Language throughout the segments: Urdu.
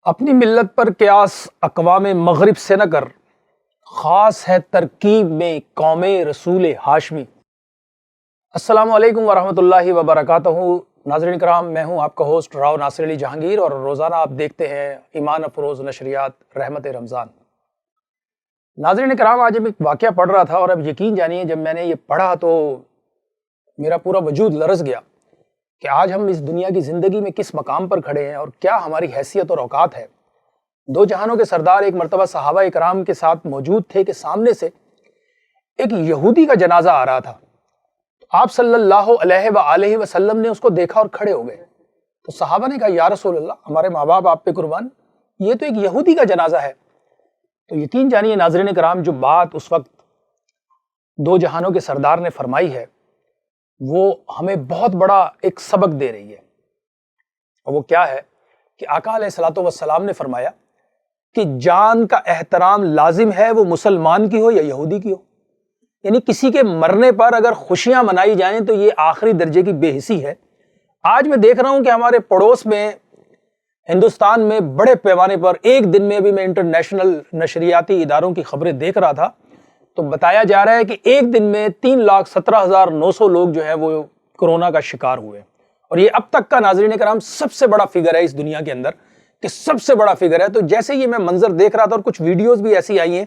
اپنی ملت پر قیاس اقوام مغرب سے نہ کر، خاص ہے ترکیب میں قوم رسول ہاشمی۔ السلام علیکم ورحمۃ اللہ وبرکاتہ۔ ناظرین کرام، میں ہوں آپ کا ہوسٹ راؤ ناصر علی جہانگیر، اور روزانہ آپ دیکھتے ہیں ایمان افروز نشریات رحمت رمضان۔ ناظرین کرام، آج میں ایک واقعہ پڑھ رہا تھا، اور اب یقین جانیے جب میں نے یہ پڑھا تو میرا پورا وجود لرز گیا کہ آج ہم اس دنیا کی زندگی میں کس مقام پر کھڑے ہیں اور کیا ہماری حیثیت اور اوقات ہے۔ دو جہانوں کے سردار ایک مرتبہ صحابہ اکرام کے ساتھ موجود تھے کہ سامنے سے ایک یہودی کا جنازہ آ رہا تھا۔ آپ صلی اللہ علیہ وآلہ وسلم نے اس کو دیکھا اور کھڑے ہو گئے۔ تو صحابہ نے کہا، یا رسول اللہ، ہمارے ماں باپ آپ پہ قربان، یہ تو ایک یہودی کا جنازہ ہے۔ تو یقین جانیے ناظرین کرام، جو بات اس وقت دو جہانوں کے سردار نے فرمائی ہے وہ ہمیں بہت بڑا ایک سبق دے رہی ہے۔ اور وہ کیا ہے کہ آقا علیہ الصلوۃ والسلام نے فرمایا کہ جان کا احترام لازم ہے، وہ مسلمان کی ہو یا یہودی کی ہو۔ یعنی کسی کے مرنے پر اگر خوشیاں منائی جائیں تو یہ آخری درجے کی بے حسی ہے۔ آج میں دیکھ رہا ہوں کہ ہمارے پڑوس میں ہندوستان میں بڑے پیمانے پر ایک دن میں، ابھی میں انٹرنیشنل نشریاتی اداروں کی خبریں دیکھ رہا تھا تو بتایا جا رہا ہے کہ ایک دن میں 3,17,900 لوگ جو ہے وہ کورونا کا شکار ہوئے، اور یہ اب تک کا ناظرین کرام سب سے بڑا فگر ہے اس دنیا کے اندر، کہ سب سے بڑا فگر ہے۔ تو جیسے یہ میں منظر دیکھ رہا تھا، اور کچھ ویڈیوز بھی ایسی آئی ہیں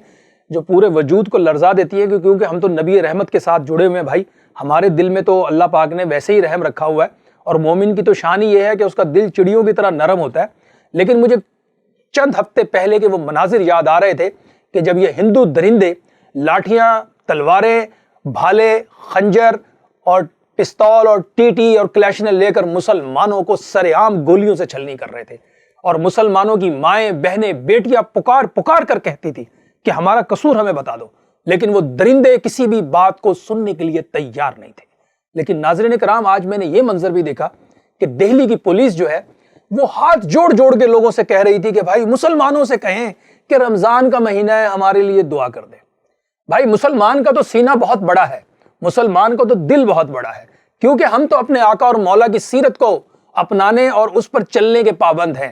جو پورے وجود کو لرزا دیتی ہیں، کیونکہ ہم تو نبی رحمت کے ساتھ جڑے ہوئے ہیں بھائی، ہمارے دل میں تو اللہ پاک نے ویسے ہی رحم رکھا ہوا ہے، اور مومن کی تو شان ہی یہ ہے کہ اس کا دل چڑیوں کی طرح نرم ہوتا ہے۔ لیکن مجھے چند ہفتے پہلے کے وہ مناظر یاد آ رہے تھے کہ جب یہ ہندو درندے لاٹھیاں، تلواریں، بھالے، خنجر اور پستول اور ٹی ٹی اور کلیشنیں لے کر مسلمانوں کو سر عام گولیوں سے چھلنی کر رہے تھے، اور مسلمانوں کی مائیں، بہنیں، بیٹیاں پکار پکار کر کہتی تھی کہ ہمارا قصور ہمیں بتا دو، لیکن وہ درندے کسی بھی بات کو سننے کے لیے تیار نہیں تھے۔ لیکن ناظرین کرام، آج میں نے یہ منظر بھی دیکھا کہ دہلی کی پولیس جو ہے وہ ہاتھ جوڑ جوڑ کے لوگوں سے کہہ رہی تھی کہ بھائی مسلمانوں سے کہیں کہ رمضان کا مہینہ ہے، ہمارے لیے دعا کر دیں۔ بھائی مسلمان کا تو سینہ بہت بڑا ہے، مسلمان کا تو دل بہت بڑا ہے، کیونکہ ہم تو اپنے آقا اور مولا کی سیرت کو اپنانے اور اس پر چلنے کے پابند ہیں۔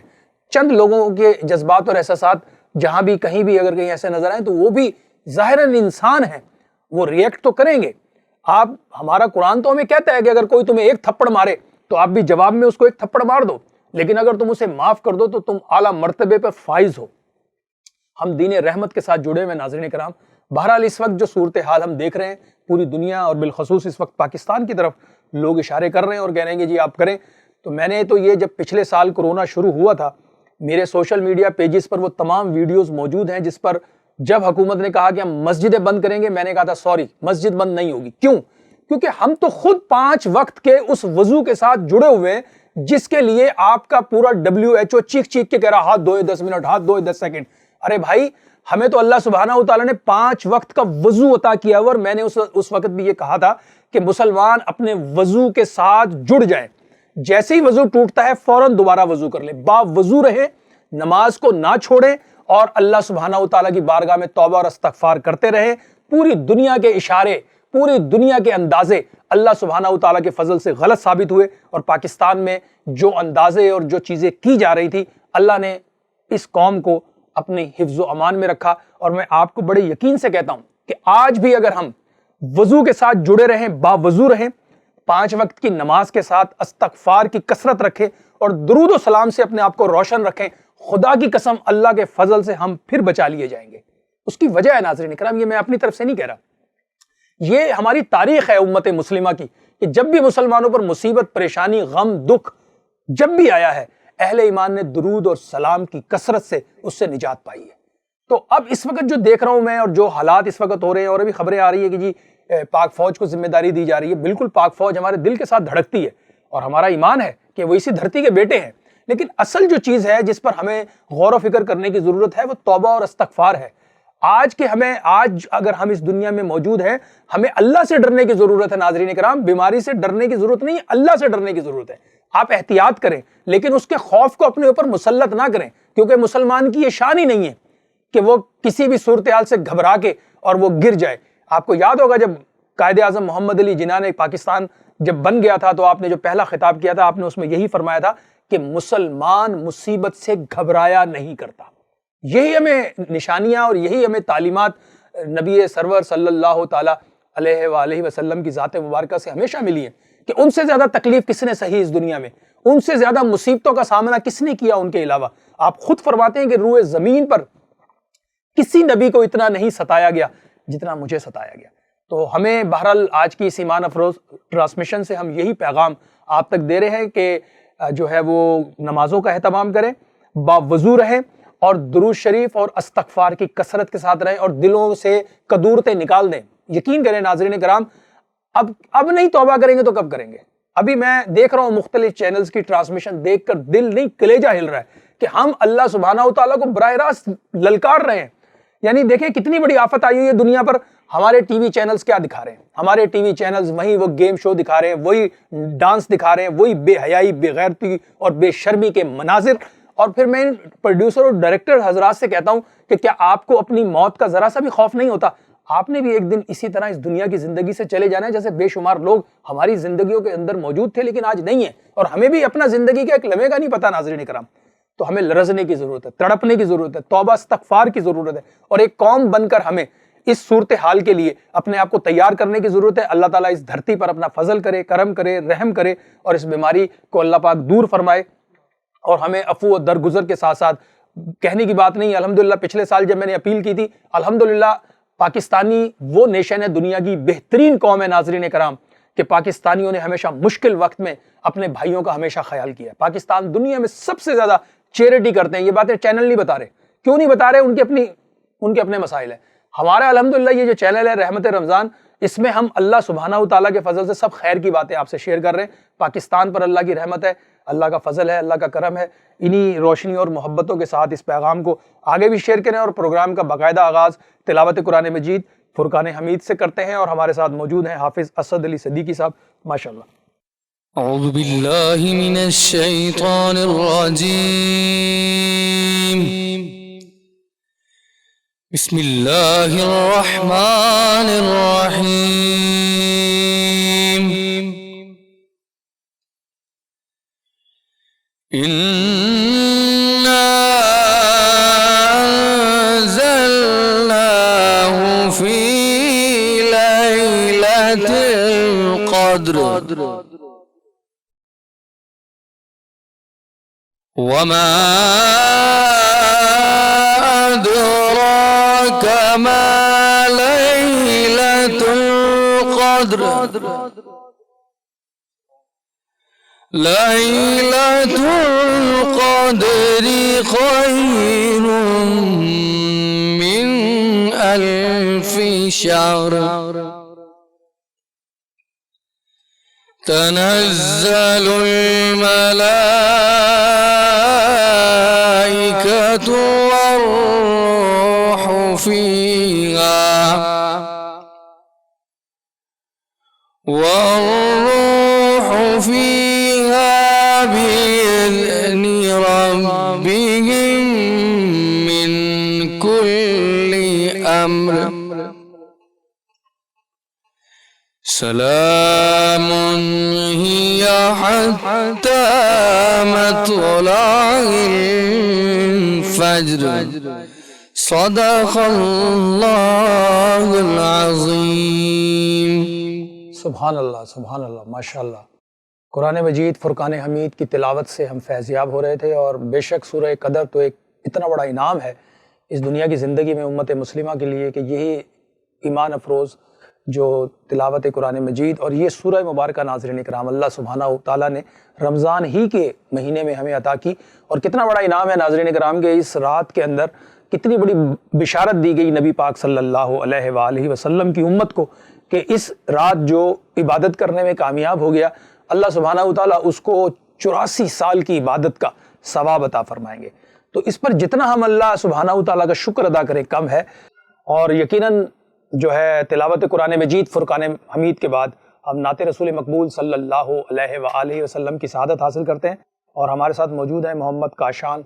چند لوگوں کے جذبات اور احساسات جہاں بھی کہیں بھی اگر کہیں ایسے نظر آئیں تو وہ بھی ظاہراً انسان ہیں، وہ ریئیکٹ تو کریں گے۔ آپ، ہمارا قرآن تو ہمیں کہتا ہے کہ اگر کوئی تمہیں ایک تھپڑ مارے تو آپ بھی جواب میں اس کو ایک تھپڑ مار دو، لیکن اگر تم اسے معاف کر دو تو تم اعلیٰ مرتبے پر فائز ہو۔ ہم دین رحمت کے ساتھ جڑے ہوئے ناظرین کرام۔ بہرحال اس وقت جو صورتحال ہم دیکھ رہے ہیں پوری دنیا، اور بالخصوص اس وقت پاکستان کی طرف لوگ اشارے کر رہے ہیں اور کہہ رہے ہیں کہ جی آپ کریں، تو میں نے تو یہ جب پچھلے سال کورونا شروع ہوا تھا، میرے سوشل میڈیا پیجز پر وہ تمام ویڈیوز موجود ہیں جس پر جب حکومت نے کہا کہ ہم مسجدیں بند کریں گے، میں نے کہا تھا سوری، مسجد بند نہیں ہوگی۔ کیوں؟ کیونکہ ہم تو خود 5 وقت کے اس وضو کے ساتھ جڑے ہوئے ہیں جس کے لیے آپ کا پورا WHO چیخ چیخ کے کہہ رہا ہاتھ دھوئے 10 منٹ، ہاتھ دھوئے 10 سیکنڈ۔ ارے بھائی، ہمیں تو اللہ سبحانہ وتعالی نے 5 وقت کا وضو عطا کیا، اور میں نے اس وقت بھی یہ کہا تھا کہ مسلمان اپنے وضو کے ساتھ جڑ جائیں، جیسے ہی وضو ٹوٹتا ہے فوراً دوبارہ وضو کر لیں، با وضو رہیں، نماز کو نہ چھوڑیں، اور اللہ سبحانہ وتعالی کی بارگاہ میں توبہ اور استغفار کرتے رہیں۔ پوری دنیا کے اشارے، پوری دنیا کے اندازے اللہ سبحانہ وتعالی کے فضل سے غلط ثابت ہوئے، اور پاکستان میں جو اندازے اور جو چیزیں کی جا رہی تھی، اللہ نے اس قوم کو اپنے حفظ و امان میں رکھا۔ اور میں آپ کو بڑے یقین سے کہتا ہوں کہ آج بھی اگر ہم وضو کے ساتھ جڑے رہیں، با وضو رہیں، 5 وقت کی نماز کے ساتھ استغفار کی کثرت رکھیں، اور درود و سلام سے اپنے آپ کو روشن رکھیں، خدا کی قسم اللہ کے فضل سے ہم پھر بچا لیے جائیں گے۔ اس کی وجہ ہے ناظرین کرام، یہ میں اپنی طرف سے نہیں کہہ رہا، یہ ہماری تاریخ ہے امت مسلمہ کی کہ جب بھی مسلمانوں پر مصیبت، پریشانی، غم، دکھ جب بھی آیا ہے، اہل ایمان نے درود اور سلام کی کثرت سے اس سے نجات پائی ہے۔ تو اب اس وقت جو دیکھ رہا ہوں میں اور جو حالات اس وقت ہو رہے ہیں، اور ابھی خبریں آ رہی ہے کہ جی پاک فوج کو ذمہ داری دی جا رہی ہے، بالکل پاک فوج ہمارے دل کے ساتھ دھڑکتی ہے اور ہمارا ایمان ہے کہ وہ اسی دھرتی کے بیٹے ہیں، لیکن اصل جو چیز ہے جس پر ہمیں غور و فکر کرنے کی ضرورت ہے وہ توبہ اور استغفار ہے۔ آج اگر ہم اس دنیا میں موجود ہیں، ہمیں اللہ سے ڈرنے کی ضرورت ہے۔ ناظرین کرام، بیماری سے ڈرنے کی ضرورت نہیں، اللہ سے ڈرنے کی ضرورت ہے۔ آپ احتیاط کریں، لیکن اس کے خوف کو اپنے اوپر مسلط نہ کریں، کیونکہ مسلمان کی یہ شان ہی نہیں ہے کہ وہ کسی بھی صورتحال سے گھبرا کے اور وہ گر جائے۔ آپ کو یاد ہوگا جب قائد اعظم محمد علی جناح نے پاکستان جب بن گیا تھا تو آپ نے جو پہلا خطاب کیا تھا، آپ نے اس میں یہی فرمایا تھا کہ مسلمان مصیبت سے گھبرایا نہیں کرتا۔ یہی ہمیں نشانیاں اور یہی ہمیں تعلیمات نبی سرور صلی اللہ تعالی علیہ وآلہ وسلم کی ذات مبارکہ سے ہمیشہ ملی ہیں کہ ان سے زیادہ تکلیف کس نے سہی اس دنیا میں، ان سے زیادہ مصیبتوں کا سامنا کس نے کیا ان کے علاوہ۔ آپ خود فرماتے ہیں کہ روئے زمین پر کسی نبی کو اتنا نہیں ستایا گیا جتنا مجھے ستایا گیا۔ تو ہمیں بہرحال آج کی اس ایمان افروز ٹرانسمیشن سے ہم یہی پیغام آپ تک دے رہے ہیں کہ جو ہے وہ نمازوں کا اہتمام کریں، باوضو رہیں اور درود شریف اور استغفار کی کثرت کے ساتھ رہیں اور دلوں سے کدورتیں نکال دیں۔ یقین کریں ناظرین کرام، اب نہیں توبہ کریں گے تو کب کریں گے؟ ابھی میں دیکھ رہا ہوں مختلف چینلز کی ٹرانسمیشن دیکھ کر دل نہیں کلیجہ ہل رہا ہے کہ ہم اللہ سبحانہ و تعالیٰ کو براہ راست للکار رہے ہیں۔ یعنی دیکھیں کتنی بڑی آفت آئی ہوئی ہے دنیا پر۔ ہمارے ٹی وی چینلز کیا دکھا رہے ہیں؟ ہمارے ٹی وی چینلز وہی وہ گیم شو دکھا رہے ہیں، وہی ڈانس دکھا رہے ہیں، وہی بے حیائی، بے غیرتی اور بے شرمی کے مناظر۔ اور پھر میں پروڈیوسر اور ڈائریکٹر حضرات سے کہتا ہوں کہ کیا آپ کو اپنی موت کا ذرا سا بھی خوف نہیں ہوتا؟ آپ نے بھی ایک دن اسی طرح اس دنیا کی زندگی سے چلے جانا ہے جیسے بے شمار لوگ ہماری زندگیوں کے اندر موجود تھے لیکن آج نہیں ہیں، اور ہمیں بھی اپنا زندگی کا ایک لمحے کا نہیں پتا ناظرین کرام۔ تو ہمیں لرزنے کی ضرورت ہے، تڑپنے کی ضرورت ہے، توبہ استغفار کی ضرورت ہے، اور ایک قوم بن کر ہمیں اس صورتحال کے لیے اپنے آپ کو تیار کرنے کی ضرورت ہے۔ اللہ تعالیٰ اس دھرتی پر اپنا فضل کرے، کرم کرے، رحم کرے، اور اس بیماری کو اللہ پاک دور فرمائے، اور ہمیں عفو و درگزر کے ساتھ ساتھ کہنے کی بات نہیں۔ الحمدللہ پچھلے سال جب میں نے اپیل کی تھی، الحمدللہ پاکستانی وہ نیشن ہے، دنیا کی بہترین قوم ہے ناظرین کرام، کہ پاکستانیوں نے ہمیشہ مشکل وقت میں اپنے بھائیوں کا ہمیشہ خیال کیا ہے۔ پاکستان دنیا میں سب سے زیادہ چیریٹی کرتے ہیں۔ یہ باتیں چینل نہیں بتا رہے، کیوں نہیں بتا رہے؟ ان کے اپنے مسائل ہیں۔ ہمارا الحمدللہ یہ جو چینل ہے رحمت رمضان، اس میں ہم اللہ سبحانہ و تعالیٰ کے فضل سے سب خیر کی باتیں آپ سے شیئر کر رہے ہیں۔ پاکستان پر اللہ کی رحمت ہے، اللہ کا فضل ہے، اللہ کا کرم ہے۔ انہی روشنی اور محبتوں کے ساتھ اس پیغام کو آگے بھی شیئر کریں، اور پروگرام کا باقاعدہ آغاز تلاوت قرآن مجید فرقان حمید سے کرتے ہیں، اور ہمارے ساتھ موجود ہیں حافظ اسد علی صدیقی صاحب، ماشاءاللہ۔ اعوذ باللہ من الشیطان الرجیم، بسم اللہ الرحمن الرحیم، اِنَّا أَنزَلْنَاهُ فِي لَيْلَةِ الْقَدْرِ وَمَا أَدْرَاكَ مَا لَيْلَةُ الْقَدْرِ لَيْلَةُ الْقَدْرِ خَيْرٌ مِّنْ أَلْفِ شَهْرٍ تَنَزَّلُ الْمَلَائِكَةُ وَالرُّوحُ فِيهَا بِإِذْنِ رَبِّهِمْ مِنْ كُلِّ أَمْرٍ سَلَامٌ هِيَ حَتَّى مَطْلَعِ الْفَجْرِ صدق اللہ العظیم۔ سبحان اللہ، سبحان اللہ، ماشاءاللہ۔ قرآن مجید فرقان حمید کی تلاوت سے ہم فیضیاب ہو رہے تھے، اور بے شک سورہ قدر تو ایک اتنا بڑا انعام ہے اس دنیا کی زندگی میں امت مسلمہ کے لیے کہ یہی ایمان افروز جو تلاوت قرآن مجید اور یہ سورہ مبارکہ ناظرین کرام اللہ سبحانہ و تعالیٰ نے رمضان ہی کے مہینے میں ہمیں عطا کی، اور کتنا بڑا انعام ہے ناظرین کرام کہ اس رات کے اندر کتنی بڑی بشارت دی گئی نبی پاک صلی اللہ علیہ وآلہ وسلم کی امت کو کہ اس رات جو عبادت کرنے میں کامیاب ہو گیا، اللہ سبحانہ و تعالیٰ اس کو 84 سال کی عبادت کا ثواب عطا فرمائیں گے۔ تو اس پر جتنا ہم اللہ سبحانہ و تعالیٰ کا شکر ادا کریں کم ہے، اور یقیناً جو ہے تلاوت قرآن مجید فرقان حمید کے بعد ہم نعت رسول مقبول صلی اللہ علیہ وآلہ وسلم کی سعادت حاصل کرتے ہیں، اور ہمارے ساتھ موجود ہیں محمد کاشان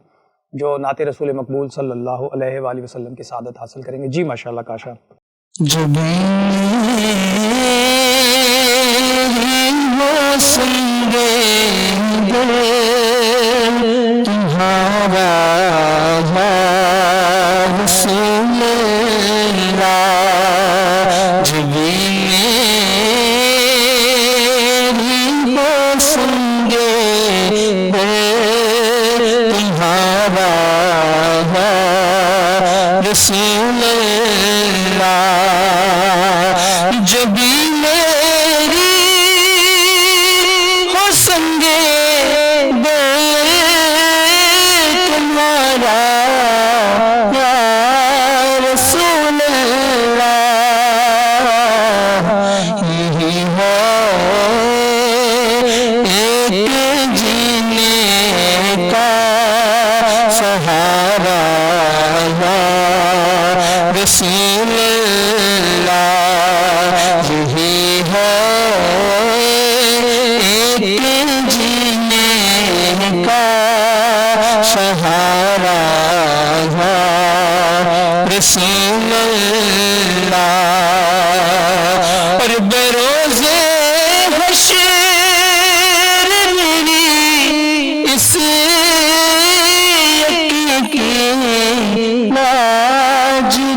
جو نعت رسول مقبول صلی اللہ علیہ وآلہ وسلم کی سعادت حاصل کریں گے۔ جی ماشاءاللہ کاشان۔ رسول اللہ جب میری ہو سنگے دے تمہارا یا رسول اللہ، یہی ہو ایک جینے کا سہارا رسول اللہ، یہی ہے ایک جینے کا سہارا رسول اللہ، اور بروز حشر میری اس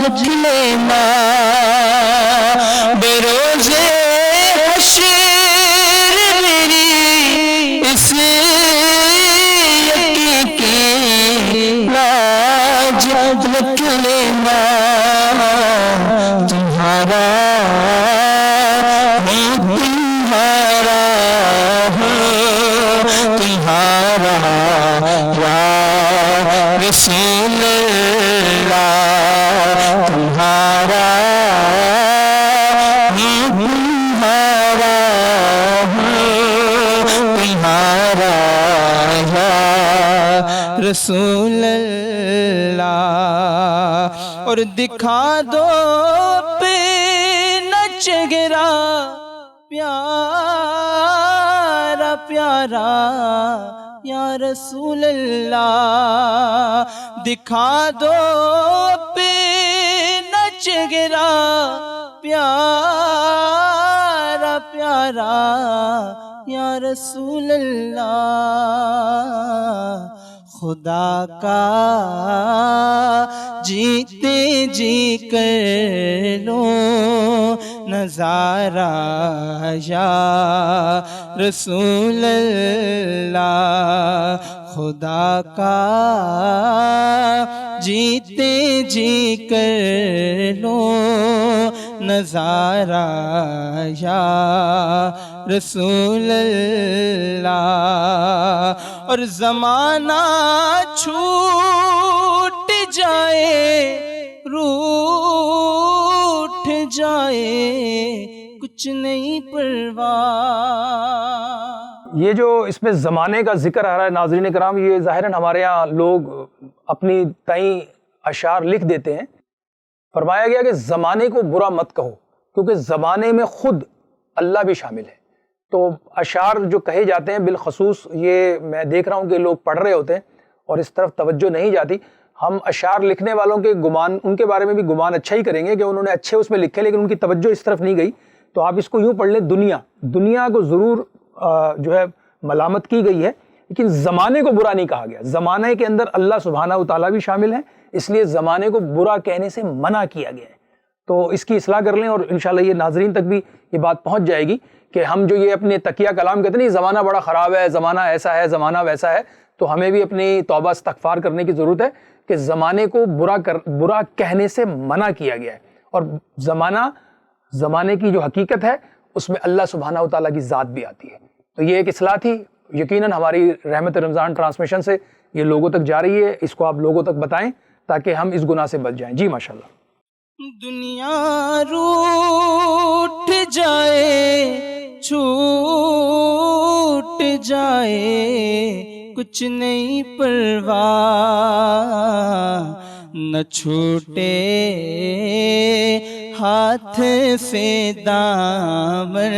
رکھ لینا، بروز حشر میری اس یقین کی لاج رکھ لینا، تمہارا تمہارا تمہارا یا رسول اللہ، تمہارا تمہارا تمہارا یا رسول اللہ، اور دکھا دو پہ چہرہ پیارا پیارا یا رسول اللہ، دکھا دو چہرہ پیارا پیارا یا رسول اللہ، خدا کا جیتے جی کر لو نظارہ یا رسول اللہ، خدا کا جیتے جی کر لو نظارہ یا رسول اللہ، اور زمانہ چھوٹ جائے روٹھ جائے کچھ نہیں پرواہ۔ یہ جو اس میں زمانے کا ذکر آ رہا ہے ناظرین کرام، یہ ظاہراً ہمارے ہاں لوگ اپنی تئیں اشعار لکھ دیتے ہیں۔ فرمایا گیا کہ زمانے کو برا مت کہو کیونکہ زمانے میں خود اللہ بھی شامل ہے۔ تو اشعار جو کہے جاتے ہیں بالخصوص یہ میں دیکھ رہا ہوں کہ لوگ پڑھ رہے ہوتے ہیں اور اس طرف توجہ نہیں جاتی۔ ہم اشعار لکھنے والوں کے گمان، ان کے بارے میں بھی گمان اچھا ہی کریں گے کہ انہوں نے اچھے اس میں لکھے لیکن ان کی توجہ اس طرف نہیں گئی۔ تو آپ اس کو یوں پڑھ لیں، دنیا کو ضرور جو ہے ملامت کی گئی ہے لیکن زمانے کو برا نہیں کہا گیا۔ زمانے کے اندر اللہ سبحانہ و تعالیٰ بھی شامل ہیں، اس لیے زمانے کو برا کہنے سے منع کیا گیا ہے۔ تو اس کی اصلاح کر لیں اور انشاءاللہ یہ ناظرین تک بھی یہ بات پہنچ جائے گی کہ ہم جو یہ اپنے تکیہ کلام کہتے ہیں زمانہ بڑا خراب ہے، زمانہ ایسا ہے، زمانہ ویسا ہے، تو ہمیں بھی اپنی توبہ استغفار کرنے کی ضرورت ہے کہ زمانے کو برا کہنے سے منع کیا گیا ہے۔ اور زمانے کی جو حقیقت ہے اس میں اللہ سبحانہ و تعالیٰ کی ذات بھی آتی ہے. تو یہ ایک اصلاح تھی, یقیناً ہماری رحمت رمضان ٹرانسمیشن سے یہ لوگوں تک جا رہی ہے, اس کو آپ لوگوں تک بتائیں تاکہ ہم اس گناہ سے بچ جائیں. جی ماشاءاللہ. دنیا روٹھ جائے چھوٹ جائے کچھ نہیں پرواہ, نہ چھوٹے ہاتھ سے دامن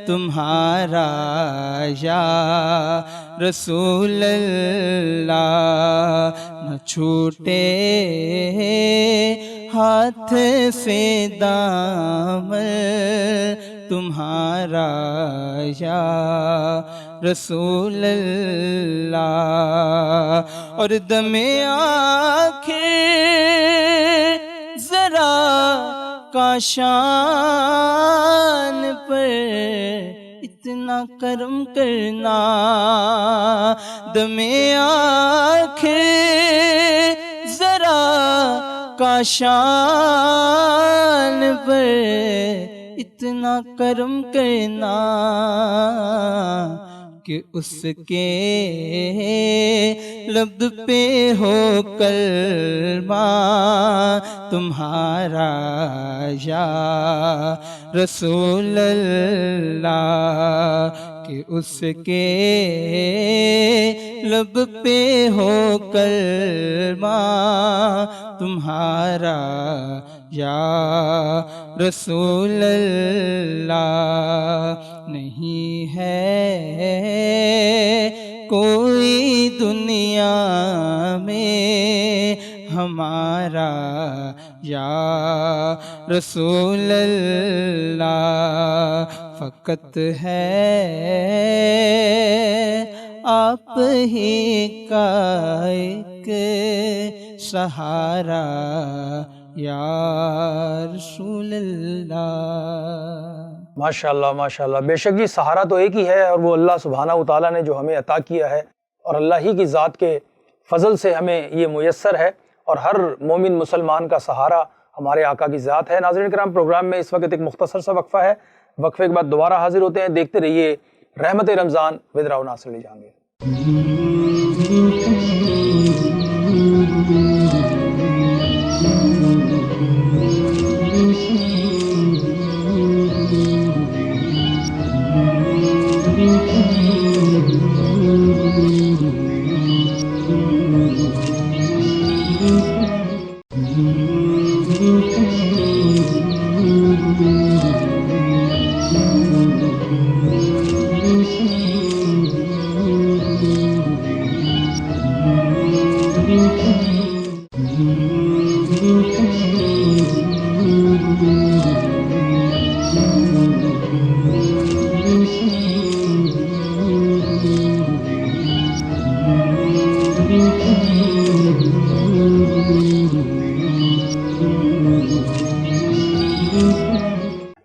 تمہارا یا رسول اللہ, نہ چھوٹے ہاتھ سے دامن تمہارا یا رسول اللہ. اور دم آخر ذرا کاشان پر اتنا کرم کرنا, دم آخر ذرا کاشان پر اتنا کرم کرنا کہ اس کے لب پہ ہو کلمہ تمہارا یا رسول اللہ, کہ اس کے لب پہ ہو کلمہ تمہارا یا رسول اللہ. نہیں ہے کوئی دنیا میں ہمارا یا رسول اللہ, فقط ہے آپ ہی کا ایک سہارا یا رسول اللہ. ماشاءاللہ ماشاءاللہ. بے شک یہ سہارا تو ایک ہی ہے, اور وہ اللہ سبحانہ و تعالیٰ نے جو ہمیں عطا کیا ہے, اور اللہ ہی کی ذات کے فضل سے ہمیں یہ میسر ہے, اور ہر مومن مسلمان کا سہارا ہمارے آقا کی ذات ہے. ناظرین کرام, پروگرام میں اس وقت ایک مختصر سا وقفہ ہے, وقفے کے بعد دوبارہ حاضر ہوتے ہیں. دیکھتے رہیے Rehmat Ramzan with Rao Nasir Ali Jahangir.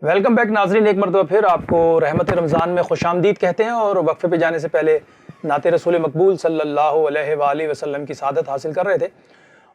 Welcome back ناظرین, ایک مرتبہ پھر آپ کو رحمت رمضان میں خوش آمدید کہتے ہیں, اور وقفے پہ جانے سے پہلے نعت رسول مقبول صلی اللہ علیہ وآلہ وسلم کی سعادت حاصل کر رہے تھے.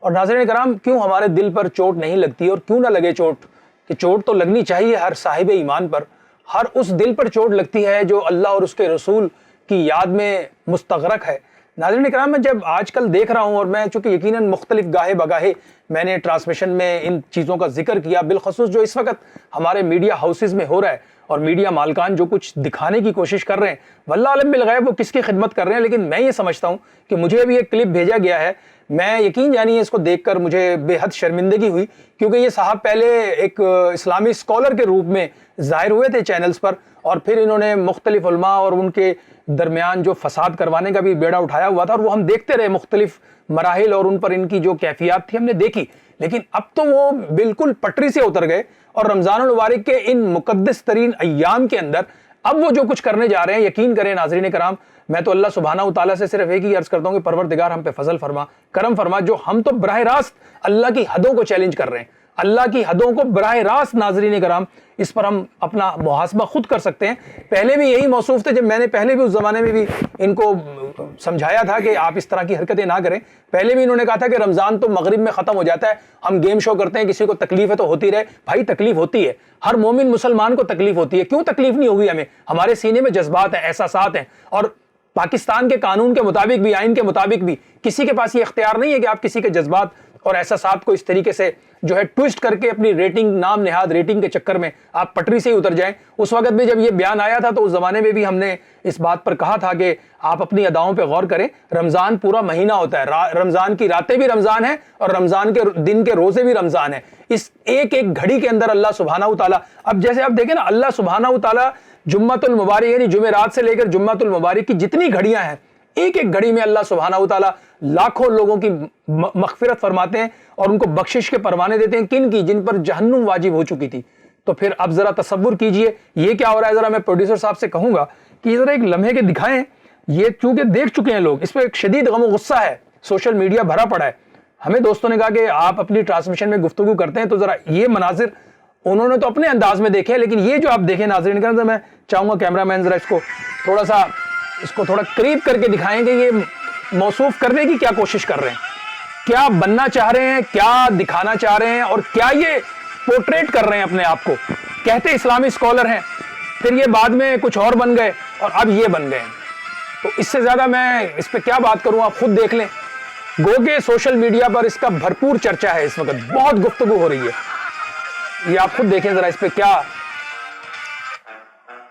اور ناظرین کرام, کیوں ہمارے دل پر چوٹ نہیں لگتی, اور کیوں نہ لگے چوٹ, کہ چوٹ تو لگنی چاہیے ہر صاحب ایمان پر, ہر اس دل پر چوٹ لگتی ہے جو اللہ اور اس کے رسول کی یاد میں مستغرق ہے. ناظرین کرام, میں جب آج کل دیکھ رہا ہوں, اور میں چونکہ یقیناً مختلف گاہے بگاہے میں نے ٹرانسمیشن میں ان چیزوں کا ذکر کیا, بالخصوص جو اس وقت ہمارے میڈیا ہاؤسز میں ہو رہا ہے, اور میڈیا مالکان جو کچھ دکھانے کی کوشش کر رہے ہیں, واللہ عالم بالغیب وہ کس کی خدمت کر رہے ہیں, لیکن میں یہ سمجھتا ہوں کہ مجھے بھی ایک کلپ بھیجا گیا ہے, میں یقین جانیے اس کو دیکھ کر مجھے بے حد شرمندگی ہوئی, کیونکہ یہ صاحب پہلے ایک اسلامی اسکالر کے روپ میں ظاہر ہوئے تھے چینلز پر, اور پھر انہوں نے مختلف علماء اور ان کے درمیان جو فساد کروانے کا بھی بیڑا اٹھایا ہوا تھا, اور وہ ہم دیکھتے رہے مختلف مراحل, اور ان پر ان کی جو کیفیات تھی ہم نے دیکھی. لیکن اب تو وہ بالکل پٹری سے اتر گئے, اور رمضان المبارک کے ان مقدس ترین ایام کے اندر اب وہ جو کچھ کرنے جا رہے ہیں, یقین کریں ناظرین کرام, میں تو اللہ سبحانہ و تعالیٰ سے صرف ایک ہی عرض کرتا ہوں کہ پروردگار ہم پہ فضل فرما, کرم فرما, جو ہم تو براہ راست اللہ کی حدوں کو چیلنج کر رہے ہیں. اللہ کی حدوں کو براہ راست ناظرین کرام اس پر ہم اپنا محاسبہ خود کر سکتے ہیں. پہلے بھی یہی موصوف تھے, جب میں نے پہلے بھی اس زمانے میں بھی ان کو سمجھایا تھا کہ آپ اس طرح کی حرکتیں نہ کریں. پہلے بھی انہوں نے کہا تھا کہ رمضان تو مغرب میں ختم ہو جاتا ہے, ہم گیم شو کرتے ہیں, کسی کو تکلیف ہے تو ہوتی رہے. بھائی تکلیف ہوتی ہے, ہر مومن مسلمان کو تکلیف ہوتی ہے. کیوں تکلیف نہیں ہوگی ہمیں؟ ہمارے سینے میں جذبات ہیں, احساسات ہیں, اور پاکستان کے قانون کے مطابق بھی, آئین کے مطابق بھی کسی کے پاس یہ اختیار نہیں ہے کہ آپ کسی کے جذبات اور احساسات کو اس طریقے سے جو ہے ٹوسٹ کر کے اپنی ریٹنگ, نام نہاد ریٹنگ کے چکر میں آپ پٹری سے ہی اتر جائیں. اس وقت بھی جب یہ بیان آیا تھا تو اس زمانے میں بھی ہم نے اس بات پر کہا تھا کہ آپ اپنی اداؤں پہ غور کریں. رمضان پورا مہینہ ہوتا ہے, رمضان کی راتیں بھی رمضان ہیں اور رمضان کے دن کے روزے بھی رمضان ہیں. اس ایک ایک گھڑی کے اندر اللہ سبحانہ و تعالیٰ, اب جیسے آپ دیکھیں نا, اللہ سبحانہ و تعالیٰ جمعۃ المبارک یعنی جمعرات سے لے کر جمعۃ المبارک کی جتنی گھڑیاں ہیں, ایک ایک گھڑی میں اللہ سبحانہ و تعالیٰ لاکھوں لوگوں کی مغفرت فرماتے ہیں اور ان کو بخشش کے پروانے دیتے ہیں. کن کی؟ جن پر جہنم واجب ہو چکی تھی. تو پھر اب ذرا تصور کیجئے یہ کیا ہو رہا ہے. ذرا میں پروڈیوسر صاحب سے کہوں گا کہ یہ ذرا ایک لمحے کے دکھائیں. یہ چونکہ دیکھ چکے ہیں لوگ, اس پہ ایک شدید غم و غصہ ہے, سوشل میڈیا بھرا پڑا ہے. ہمیں دوستوں نے کہا کہ آپ اپنی ٹرانسمیشن میں گفتگو کرتے ہیں تو ذرا یہ مناظر انہوں نے تو اپنے انداز میں دیکھے, لیکن یہ جو آپ دیکھیں ناظرین کرام, میں چاہوں گا کیمرہ مین ذرا اس کو تھوڑا قریب کر کے دکھائیں کہ یہ موصوف کرنے کی کیا کوشش کر رہے ہیں, کیا بننا چاہ رہے ہیں, کیا دکھانا چاہ رہے ہیں, اور کیا یہ پورٹریٹ کر رہے ہیں اپنے آپ کو. کہتے اسلامی اسکالر ہیں, پھر یہ بعد میں کچھ اور بن گئے اور اب یہ بن گئے. تو اس سے زیادہ میں اس پہ کیا بات کروں, آپ خود دیکھ لیں. گو کہ سوشل میڈیا پر اس کا بھرپور چرچا ہے, اس وقت بہت گفتگو ہو رہی ہے. یہ آپ خود دیکھیں ذرا اس پہ کیا,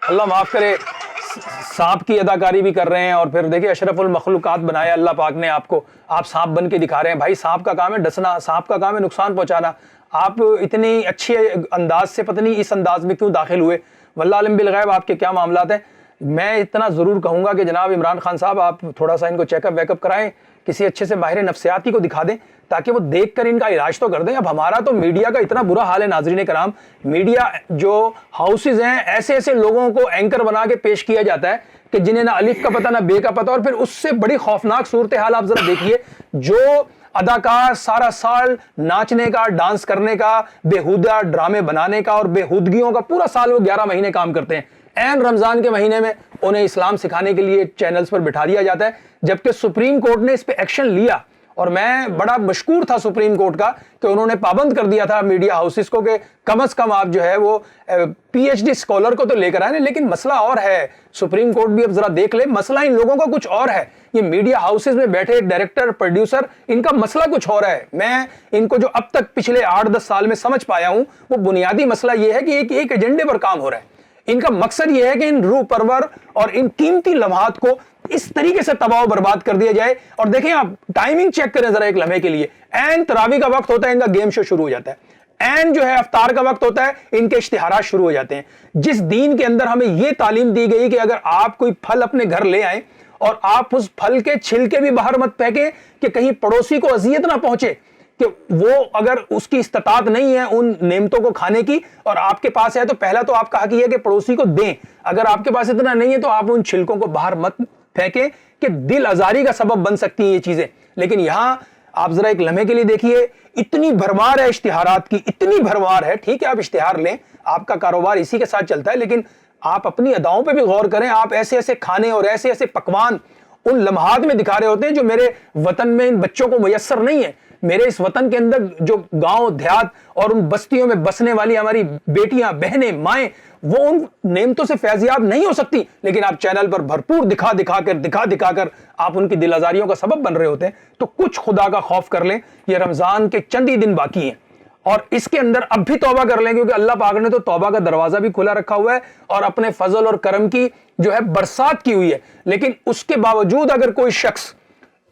اللہ معاف کرے, سانپ کی اداکاری بھی کر رہے ہیں. اور پھر دیکھیں اشرف المخلوقات بنایا اللہ پاک نے آپ کو, آپ سانپ بن کے دکھا رہے ہیں. بھائی سانپ کا کام ہے ڈسنا, سانپ کا کام ہے نقصان پہنچانا. آپ اتنی اچھے انداز سے پتہ نہیں اس انداز میں کیوں داخل ہوئے, واللہ علم بالغیب آپ کے کیا معاملات ہیں. میں اتنا ضرور کہوں گا کہ جناب عمران خان صاحب آپ تھوڑا سا ان کو چیک اپ ویک اپ کرائیں, کسی اچھے سے ماہر نفسیاتی کو دکھا دیں تاکہ وہ دیکھ کر ان کا علاج تو کر دیں. اب ہمارا تو میڈیا کا اتنا برا حال ہے ناظرین کرام, میڈیا جو ہاؤسز ہیں ایسے ایسے لوگوں کو اینکر بنا کے پیش کیا جاتا ہے کہ جنہیں نہ الف کا پتہ نہ بے کا پتہ. اور پھر اس سے بڑی خوفناک صورتحال آپ ذرا دیکھیے, جو اداکار سارا سال ناچنے کا, ڈانس کرنے کا, بےہودہ ڈرامے بنانے کا اور بےہودگیوں کا پورا سال وہ 11 مہینے کام کرتے ہیں, این رمضان کے مہینے میں انہیں اسلام سکھانے کے لیے چینلز پر بٹھا دیا جاتا ہے. جبکہ سپریم کورٹ نے اس پہ ایکشن لیا اور میں بڑا مشکور تھا سپریم کورٹ کا کہ انہوں نے پابند کر دیا تھا میڈیا ہاؤسز کو کہ کم از کم آپ جو ہے وہ پی ایچ ڈی اسکالر کو تو لے کر آئے. لیکن مسئلہ اور ہے, سپریم کورٹ بھی اب ذرا دیکھ لے, مسئلہ ان لوگوں کا کچھ اور ہے. یہ میڈیا ہاؤسز میں بیٹھے ڈائریکٹر, پروڈیوسر, ان کا مسئلہ کچھ اور ہے. میں ان کو جو اب تک پچھلے 8-10 سال میں سمجھ پایا ہوں وہ بنیادی مسئلہ یہ ہے کہ ایک ایجنڈے پر کام ہو رہا ہے. ان کا مقصد یہ ہے کہ ان روح پرور اور ان قیمتی لمحات کو اس طریقے سے تباہ و برباد کر دیا جائے. اور دیکھیں آپ ٹائمنگ چیک کریں ذرا ایک لمحے کے لیے, این تراویح کا وقت ہوتا ہے ان کا گیم شو شروع ہو جاتا ہے, این جو ہے افطار کا وقت ہوتا ہے ان کے اشتہارات شروع ہو جاتے ہیں. جس دین کے اندر ہمیں یہ تعلیم دی گئی کہ اگر آپ کوئی پھل اپنے گھر لے آئیں اور آپ اس پھل کے چھلکے بھی باہر مت پھینکیں کہ کہیں پڑوسی کو اذیت نہ پہنچے, کہ وہ اگر اس کی استطاعت نہیں ہے ان نعمتوں کو کھانے کی اور آپ کے پاس ہے تو پہلا تو آپ کا حق یہ ہے کہ پڑوسی کو دیں. اگر آپ کے پاس اتنا نہیں ہے تو آپ ان چھلکوں کو باہر مت پھینکیں کہ دل آزاری کا سبب بن سکتی ہیں یہ چیزیں. لیکن یہاں آپ ذرا ایک لمحے کے لیے دیکھیے, اتنی بھرمار ہے اشتہارات کی, اتنی بھرمار ہے. ٹھیک ہے آپ اشتہار لیں, آپ کا کاروبار اسی کے ساتھ چلتا ہے, لیکن آپ اپنی اداؤں پہ بھی غور کریں. آپ ایسے ایسے کھانے اور ایسے ایسے پکوان ان لمحات میں دکھا رہے ہوتے ہیں جو میرے وطن میں ان بچوں کو میسر نہیں ہے. میرے اس وطن کے اندر جو گاؤں دیہات اور ان بستیوں میں بسنے والی ہماری بیٹیاں, بہنیں, مائیں, وہ ان نعمتوں سے فیضیاب نہیں ہو سکتی, لیکن آپ چینل پر بھرپور دکھا کر آپ ان کی دل آزاریوں کا سبب بن رہے ہوتے ہیں. تو کچھ خدا کا خوف کر لیں, یہ رمضان کے چند ہی دن باقی ہیں اور اس کے اندر اب بھی توبہ کر لیں, کیونکہ اللہ پاک نے تو توبہ کا دروازہ بھی کھلا رکھا ہوا ہے اور اپنے فضل اور کرم کی جو ہے برسات کی ہوئی ہے. لیکن اس کے باوجود اگر کوئی شخص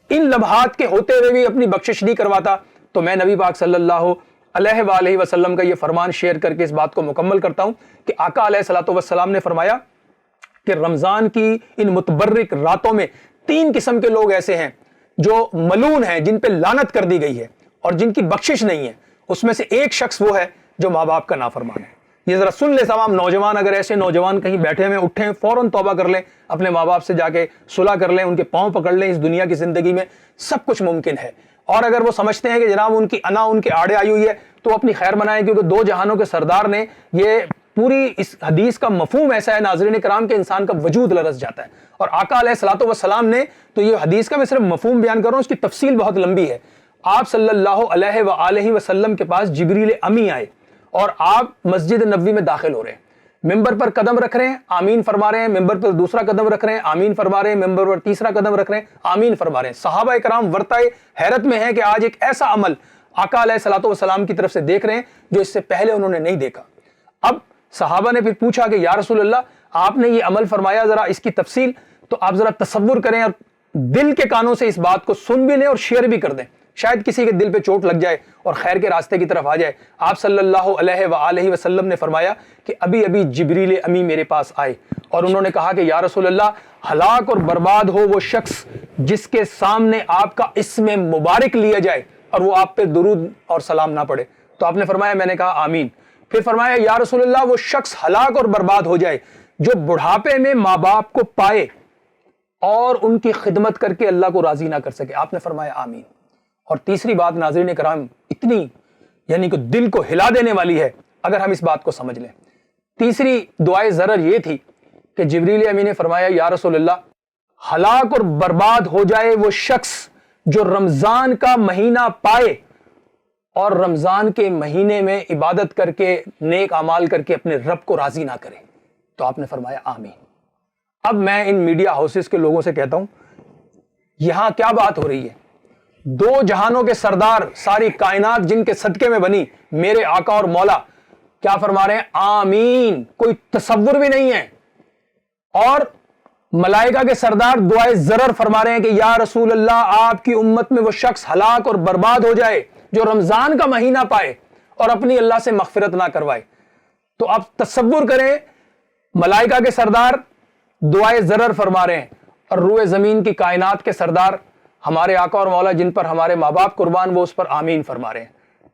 ان لمحات کے ہوتے ہوئے بھی اپنی بخشش نہیں کرواتا تو میں نبی پاک صلی اللہ علیہ وآلہ وسلم کا یہ فرمان شیئر کر کے اس بات کو مکمل کرتا ہوں کہ آقا علیہ الصلوۃ والسلام نے فرمایا کہ رمضان کی ان متبرک راتوں میں 3 قسم کے لوگ ایسے ہیں جو ملعون ہیں, جن پہ لعنت کر دی گئی ہے اور جن کی بخشش نہیں ہے. اس میں سے ایک شخص وہ ہے جو ماں باپ کا نافرمان ہے. یہ ذرا سن لے تمام نوجوان, اگر ایسے نوجوان کہیں بیٹھے ہوئے اٹھیں, فوراً توبہ کر لیں, اپنے ماں باپ سے جا کے صلح کر لیں, ان کے پاؤں پکڑ لیں. اس دنیا کی زندگی میں سب کچھ ممکن ہے اور اگر وہ سمجھتے ہیں کہ جناب ان کی انا ان کے آڑے آئی ہوئی ہے تو اپنی خیر منائیں، کیونکہ دو جہانوں کے سردار نے یہ پوری اس حدیث کا مفہوم ایسا ہے ناظرین کرام کہ انسان کا وجود لرز جاتا ہے. اور آقا علیہ الصلوۃ والسلام نے تو یہ حدیث کا میں صرف مفہوم بیان کر رہا ہوں، اس کی تفصیل بہت لمبی ہے. آپ صلی اللہ علیہ وآلہ وسلم کے پاس جبریل امی آئے اور آپ مسجد نبوی میں داخل ہو رہے ہیں، ممبر پر قدم رکھ رہے ہیں، آمین فرما رہے ہیں، ممبر پر دوسرا قدم رکھ رہے ہیں، آمین فرما رہے ہیں، ممبر پر تیسرا قدم رکھ رہے ہیں، آمین فرما رہے ہیں. صحابہ کرام ورطائے حیرت میں ہیں کہ آج ایک ایسا عمل آقا علیہ الصلوۃ والسلام کی طرف سے دیکھ رہے ہیں جو اس سے پہلے انہوں نے نہیں دیکھا. اب صحابہ نے پھر پوچھا کہ یا رسول اللہ آپ نے یہ عمل فرمایا، ذرا اس کی تفصیل. تو آپ ذرا تصور کریں اور دل کے کانوں سے اس بات کو سن بھی لیں اور شیئر بھی کر دیں، شاید کسی کے دل پہ چوٹ لگ جائے اور خیر کے راستے کی طرف آ جائے. آپ صلی اللہ علیہ وآلہ وسلم نے فرمایا کہ ابھی ابھی جبریل امی میرے پاس آئے اور انہوں نے کہا کہ یا رسول اللہ ہلاک اور برباد ہو وہ شخص جس کے سامنے آپ کا اسم مبارک لیا جائے اور وہ آپ پہ درود اور سلام نہ پڑھے. تو آپ نے فرمایا، میں نے کہا آمین. پھر فرمایا یا رسول اللہ وہ شخص ہلاک اور برباد ہو جائے جو بڑھاپے میں ماں باپ کو پائے اور ان کی خدمت کر کے اللہ کو راضی نہ کر سکے. آپ نے فرمایا آمین. اور تیسری بات ناظرین کرام اتنی یعنی کہ دل کو ہلا دینے والی ہے اگر ہم اس بات کو سمجھ لیں. تیسری دعائے ضرر یہ تھی کہ جبریل امی نے فرمایا یا رسول اللہ ہلاک اور برباد ہو جائے وہ شخص جو رمضان کا مہینہ پائے اور رمضان کے مہینے میں عبادت کر کے نیک اعمال کر کے اپنے رب کو راضی نہ کرے. تو آپ نے فرمایا آمین. اب میں ان میڈیا ہاؤسز کے لوگوں سے کہتا ہوں، یہاں کیا بات ہو رہی ہے؟ دو جہانوں کے سردار، ساری کائنات جن کے صدقے میں بنی، میرے آقا اور مولا کیا فرما رہے ہیں؟ آمین. کوئی تصور بھی نہیں ہے. اور ملائکہ کے سردار دعائے ضرر فرما رہے ہیں کہ یا رسول اللہ آپ کی امت میں وہ شخص ہلاک اور برباد ہو جائے جو رمضان کا مہینہ پائے اور اپنی اللہ سے مغفرت نہ کروائے. تو آپ تصور کریں، ملائکہ کے سردار دعائے ضرر فرما رہے ہیں اور روئے زمین کی کائنات کے سردار ہمارے آقا اور مولا جن پر ہمارے ماں باپ قربان وہ اس پر آمین فرما رہے ہیں.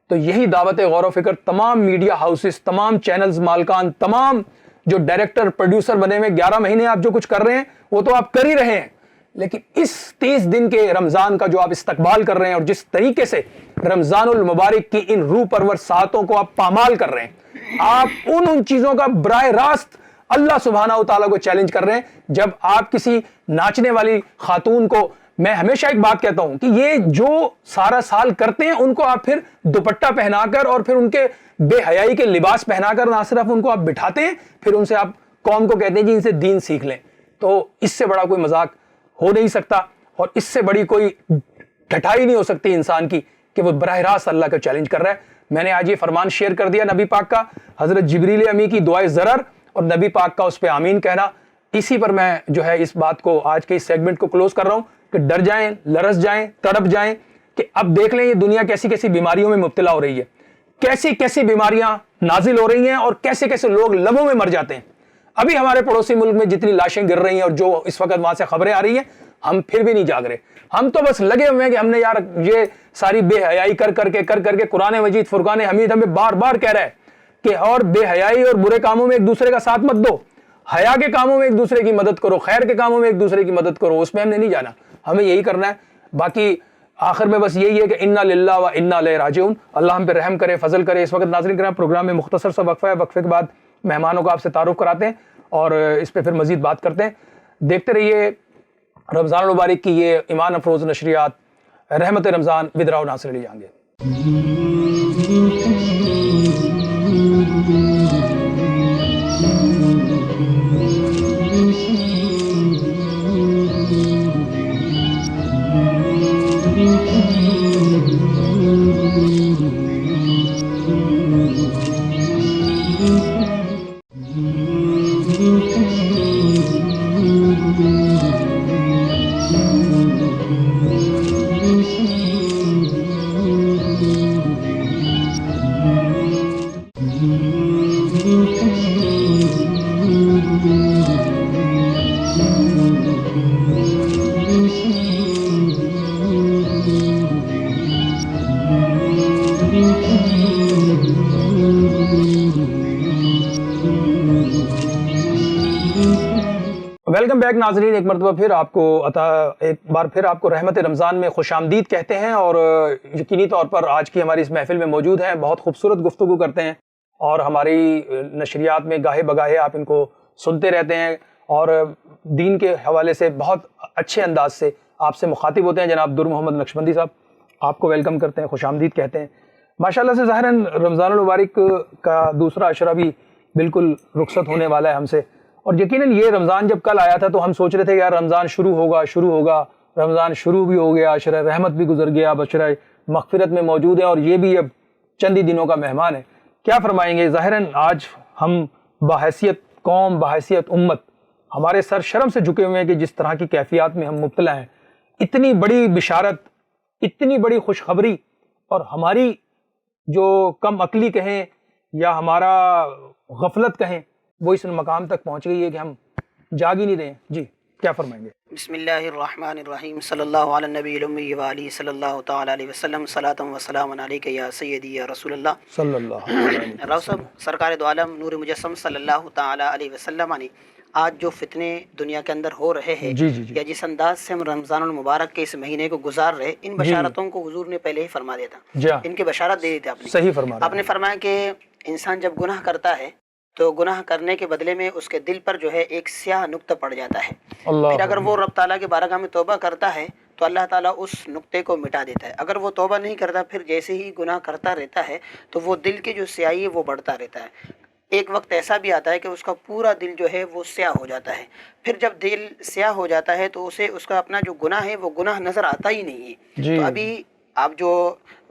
تو یہی دعوت غور و فکر تمام میڈیا ہاؤسز، تمام چینلز مالکان، تمام جو ڈائریکٹر پروڈیوسر بنے ہوئے 11 مہینے آپ جو کچھ کر رہے ہیں وہ تو آپ کر ہی رہے ہیں، لیکن اس 30 دن کے رمضان کا جو آپ استقبال کر رہے ہیں اور جس طریقے سے رمضان المبارک کی ان روح پرور ساعتوں کو آپ پامال کر رہے ہیں، آپ ان چیزوں کا براہ راست اللہ سبحانہ و تعالیٰ کو چیلنج کر رہے ہیں. جب آپ کسی ناچنے والی خاتون کو، میں ہمیشہ ایک بات کہتا ہوں کہ یہ جو سارا سال کرتے ہیں ان کو آپ پھر دوپٹہ پہنا کر اور پھر ان کے بے حیائی کے لباس پہنا کر نہ صرف ان کو آپ بٹھاتے ہیں، پھر ان سے آپ قوم کو کہتے ہیں جی ان سے دین سیکھ لیں. تو اس سے بڑا کوئی مذاق ہو نہیں سکتا اور اس سے بڑی کوئی ڈھٹائی نہیں ہو سکتی انسان کی کہ وہ براہ راست اللہ کا چیلنج کر رہا ہے. میں نے آج یہ فرمان شیئر کر دیا نبی پاک کا، حضرت جبریل امی کی دعائے ضرر اور نبی پاک کا اس پہ آمین کہنا. اسی پر میں جو ہے اس بات کو آج کے اس سیگمنٹ کو کلوز کر رہا ہوں کہ ڈر جائیں، لرز جائیں، تڑپ جائیں کہ اب دیکھ لیں یہ دنیا کیسی کیسی بیماریوں میں مبتلا ہو رہی ہے، کیسی کیسی بیماریاں نازل ہو رہی ہیں اور کیسے کیسے لوگ لبوں میں مر جاتے ہیں. ابھی ہمارے پڑوسی ملک میں جتنی لاشیں گر رہی ہیں اور جو اس وقت وہاں سے خبریں آ رہی ہیں، ہم پھر بھی نہیں جاگ رہے. ہم تو بس لگے ہوئے ہیں کہ ہم نے یار یہ ساری بے حیائی کر کر کے قرآن مجید فرقان حمید ہمیں بار بار کہہ رہا ہے کہ اور بے حیائی اور برے کاموں میں ایک دوسرے کا ساتھ مت دو، حیا کے کاموں میں ایک دوسرے کی مدد کرو، خیر کے کاموں میں ایک دوسرے کی مدد کرو. اس میں ہم نے نہیں جانا، ہمیں یہی کرنا ہے. باقی آخر میں بس یہی ہے کہ انا للہ و انا الیہ راجعون. اللہ ہم پہ رحم کرے، فضل کرے. اس وقت ناظرین کرام پروگرام میں مختصر سا وقفہ ہے، وقفے کے بعد مہمانوں کو آپ سے تعارف کراتے ہیں اور اس پہ پھر مزید بات کرتے ہیں. دیکھتے رہیے رمضان المبارک کی یہ ایمان افروز نشریات Rehmat Ramzan with Rao Nasir Ali Jahangir. Welcome back ناظرین، ایک مرتبہ پھر آپ کو رحمت رمضان میں خوش آمدید کہتے ہیں، اور یقینی طور پر آج کی ہماری اس محفل میں موجود ہیں، بہت خوبصورت گفتگو کرتے ہیں اور ہماری نشریات میں گاہے بگاہے آپ ان کو سنتے رہتے ہیں اور دین کے حوالے سے بہت اچھے انداز سے آپ سے مخاطب ہوتے ہیں۔ جناب در محمد نقشبندی صاحب، آپ کو ویلکم کرتے ہیں، خوش آمدید کہتے ہیں۔ ماشاءاللہ سے ظاہراً رمضان المبارک کا دوسرا عشرہ بھی بالکل رخصت ہونے والا ہے ہم سے، اور یقیناً یہ رمضان جب کل آیا تھا تو ہم سوچ رہے تھے کہ یار رمضان شروع ہوگا، رمضان شروع بھی ہو گیا، عشرہ رحمت بھی گزر گیا، اب عشرہ مغفرت میں موجود ہے اور یہ بھی اب چند ہی دنوں کا مہمان ہے۔ کیا فرمائیں گے؟ ظاہراً آج ہم بحیثیت قوم، بحیثیت امت، ہمارے سر شرم سے جھکے ہوئے ہیں کہ جس طرح کی کیفیات میں ہم مبتلا ہیں، اتنی بڑی بشارت، اتنی بڑی خوشخبری، اور ہماری جو کم عقلی کہیں یا ہمارا غفلت کہیں وہ اس مقام تک پہنچ گئی ہے کہ ہم جاگ ہی نہیں رہے ہیں۔ جی کیا فرمائیں گے؟ بسم اللہ الرحمن الرحیم، صلی اللہ علی النبی الامی وآلہ صلی اللہ تعالی علیہ وسلم، صلاۃ و سلام علیک یا سیدی یا رسول اللہ صلی اللہ علیہ وسلم۔ راؤ صاحب، سرکار دو عالم نور مجسم صلی اللہ تعالی علیہ وسلم نے آج جو فتنے دنیا کے اندر ہو رہے ہیں، جی جی جی یا جس انداز سے ہم رمضان المبارک کے اس مہینے کو گزار رہے، ان بشارتوں کو حضور نے پہلے ہی فرما دیا تھا، جی ان کی بشارت دے دی تھی آپ نے۔ صحیح فرما رہے آپ نے فرمایا کہ انسان جب گناہ کرتا ہے تو گناہ کرنے کے بدلے میں اس کے دل پر جو ہے ایک سیاہ نقطہ پڑ جاتا ہے، اللہ، پھر اگر وہ رب تعالیٰ کے بارگاہ میں توبہ کرتا ہے تو اللہ تعالیٰ اس نقطے کو مٹا دیتا ہے۔ اگر وہ توبہ نہیں کرتا، پھر جیسے ہی گناہ کرتا رہتا ہے تو وہ دل کی جو سیاہی ہے وہ بڑھتا رہتا ہے۔ ایک وقت ایسا بھی آتا ہے کہ اس کا پورا دل جو ہے وہ سیاہ ہو جاتا ہے۔ پھر جب دل سیاہ ہو جاتا ہے تو اسے اس کا اپنا جو گناہ ہے وہ گناہ نظر آتا ہی نہیں ہے۔ جی تو ابھی آپ جو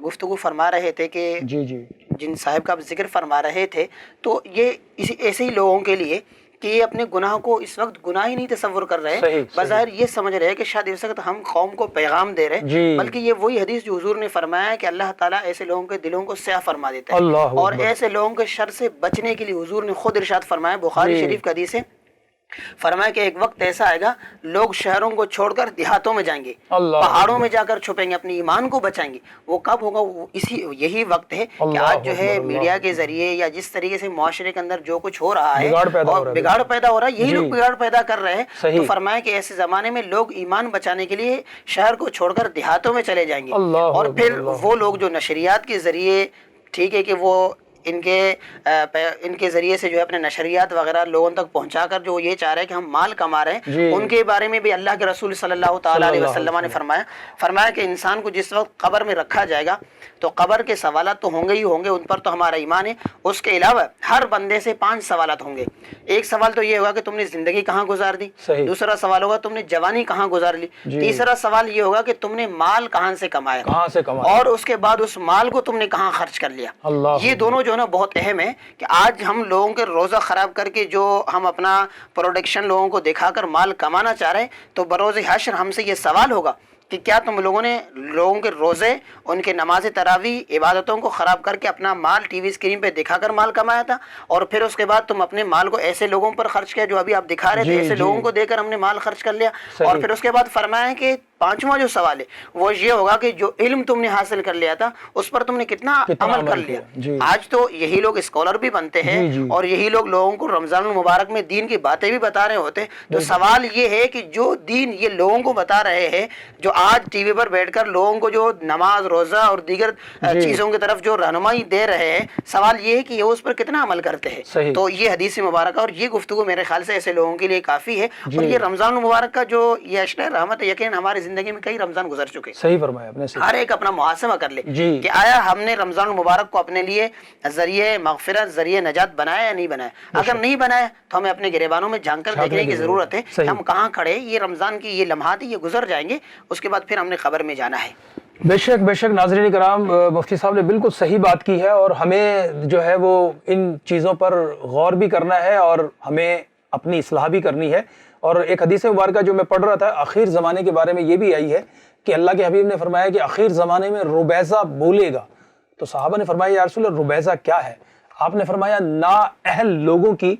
گفتگو فرما رہے تھے کہ جی جی جن صاحب کا آپ ذکر فرما رہے تھے، تو یہ ایسے ہی لوگوں کے لیے کہ یہ اپنے گناہ کو اس وقت گناہ ہی نہیں تصور کر رہے، صحیح، بظاہر یہ سمجھ رہے کہ شاید اس وقت ہم قوم کو پیغام دے رہے، جی، بلکہ یہ وہی حدیث جو حضور نے فرمایا ہے کہ اللہ تعالیٰ ایسے لوگوں کے دلوں کو سیاہ فرما دیتا ہے، اللہ اور اکبر۔ ایسے لوگوں کے شر سے بچنے کے لیے حضور نے خود ارشاد فرمایا، بخاری جی شریف کا حدیث ہے، فرمایا کہ ایک وقت ایسا آئے گا لوگ شہروں کو چھوڑ کر دیہاتوں میں جائیں گے، اللہ پہاڑوں میں جا کر چھپیں گے، اپنے ایمان کو بچائیں گے۔ وہ کب ہوگا؟ وہ یہی وقت ہے کہ اللہ آج جو ہے اکبر، میڈیا کے ذریعے یا جس طریقے سے معاشرے کے اندر جو کچھ ہو رہا ہے، بگاڑ پیدا ہو اور رہا ہے، بگاڑ پیدا ہو رہا ہے، یہی جی لوگ بگاڑ پیدا کر رہے ہیں۔ صحیح۔ تو فرمایا کہ ایسے زمانے میں لوگ ایمان بچانے کے لیے شہر کو چھوڑ کر دیہاتوں میں چلے جائیں گے، اللہ اور اکبر، پھر اللہ وہ لوگ جو نشریات کے ذریعے، ٹھیک ہے کہ وہ ان کے ذریعے سے جو ہے اپنے نشریات وغیرہ لوگوں تک پہنچا کر جو یہ چاہ رہے ہیں کہ ہم مال کما رہے ہیں، جی ان کے بارے میں بھی اللہ کے رسول صلی اللہ تعالیٰ علیہ وسلم نے فرمایا کہ انسان کو جس وقت قبر میں رکھا جائے گا تو قبر کے سوالات تو ہوں گے ہی ہوں گے، ان پر تو ہمارا ایمان ہے، اس کے علاوہ ہر بندے سے 5 سوالات ہوں گے۔ ایک سوال تو یہ ہوگا کہ تم نے زندگی کہاں گزار دی، صحیح، دوسرا سوال ہوگا تم نے جوانی کہاں گزار لی، جی، تیسرا سوال یہ ہوگا کہ تم نے مال کہاں سے کمایا، کہاں سے کمایا، اور اس کے بعد اس مال کو تم نے کہاں خرچ کر لیا۔ اللہ یہ دونوں جو ہے نا بہت اہم ہے کہ آج ہم لوگوں کے روزہ خراب کر کے جو ہم اپنا پروڈکشن لوگوں کو دکھا کر مال کمانا چاہ رہے ہیں، تو بروز حشر ہم سے یہ سوال ہوگا کہ کیا تم لوگوں نے لوگوں کے روزے، ان کے نماز تراویح، عبادتوں کو خراب کر کے اپنا مال ٹی وی اسکرین پہ دکھا کر مال کمایا تھا، اور پھر اس کے بعد تم اپنے مال کو ایسے لوگوں پر خرچ کیا جو ابھی آپ دکھا رہے تھے، ایسے لوگوں کو دے کر ہم نے مال خرچ کر لیا۔ اور پھر اس کے بعد فرمایا ہے کہ 5واں جو سوال ہے وہ یہ ہوگا کہ جو علم تم نے حاصل کر لیا تھا اس پر تم نے کتنا عمل کر لیا۔ آج تو یہی لوگ اسکالر بھی بنتے ہیں اور یہی لوگ لوگوں کو رمضان المبارک میں دین کی باتیں بھی بتا رہے ہوتے ہیں۔ تو سوال یہ ہے کہ جو دین یہ لوگوں کو بتا رہے ہیں، جو آج ٹی وی پر بیٹھ کر لوگوں کو جو نماز، روزہ اور دیگر چیزوں کی طرف جو رہنمائی دے رہے ہیں، سوال یہ ہے کہ یہ اس پر کتنا عمل کرتے ہیں۔ تو یہ حدیث مبارکہ اور یہ گفتگو میرے خیال سے ایسے لوگوں کے لیے کافی ہے، اور یہ رمضان المبارک کا جو یہ عشرہ رحمت ہے، یقین ہماری زندگی میں کئی رمضان گزر چکے، صحیح فرمایا آپ نے، ہر ایک اپنا محاسبہ کر لے کہ آیا ہم نے رمضان المبارک کو اپنے لیے ذریعہ مغفرت، ذریعہ نجات بنایا یا نہیں بنایا۔ اگر نہیں بنایا تو ہمیں اپنے گریبانوں میں جھانک کر دیکھنے کی ضرورت ہے کہ ہم کہاں کھڑے، یہ رمضان کی یہ لمحات یہ گزر جائیں گے، اس کے بعد پھر ہم نے قبر میں جانا ہے۔ بے شک ناظرین کرام، مفتی صاحب نے بالکل صحیح بات کی ہے، اور ہمیں جو ہے وہ ان چیزوں پر غور بھی کرنا ہے اور ہمیں اپنی اصلاح بھی کرنی ہے۔ اور ایک حدیث مبارکہ جو میں پڑھ رہا تھا آخر زمانے کے بارے میں یہ بھی آئی ہے کہ اللہ کے حبیب نے فرمایا کہ آخر زمانے میں ربیضہ بولے گا۔ تو صحابہ نے فرمایا یا رسول اللہ ربیضہ کیا ہے؟ آپ نے فرمایا نااہل لوگوں کی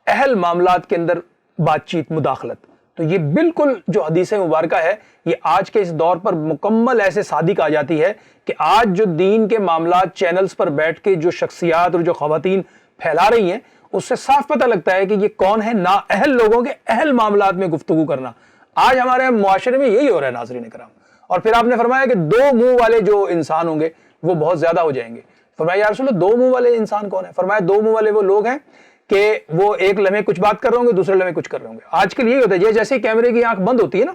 اہل معاملات کے اندر بات چیت، مداخلت۔ تو یہ بالکل جو حدیث مبارکہ ہے یہ آج کے اس دور پر مکمل ایسے صادق آ جاتی ہے کہ آج جو دین کے معاملات چینلز پر بیٹھ کے جو شخصیات اور جو خواتین پھیلا رہی ہیں اس سے صاف پتہ لگتا ہے کہ یہ کون ہے نااہل لوگوں کے اہل معاملات میں گفتگو کرنا. آج ہمارے معاشرے میں یہی ہو رہا ہے ناظرین کرام. اور پھر آپ نے فرمایا کہ دو منہ والے جو انسان ہوں گے وہ بہت زیادہ ہو جائیں گے. فرمایا یا رسول اللہ دو منہ والے انسان کون ہیں؟ فرمایا دو منہ والے وہ لوگ ہیں کہ وہ ایک لمحے کچھ بات کر رہے ہوں گے، دوسرے لمحے کچھ کر رہے ہوں گے. آج کل یہی ہوتا ہے، یہ جیسے کیمرے کی آنکھ بند ہوتی ہے نا،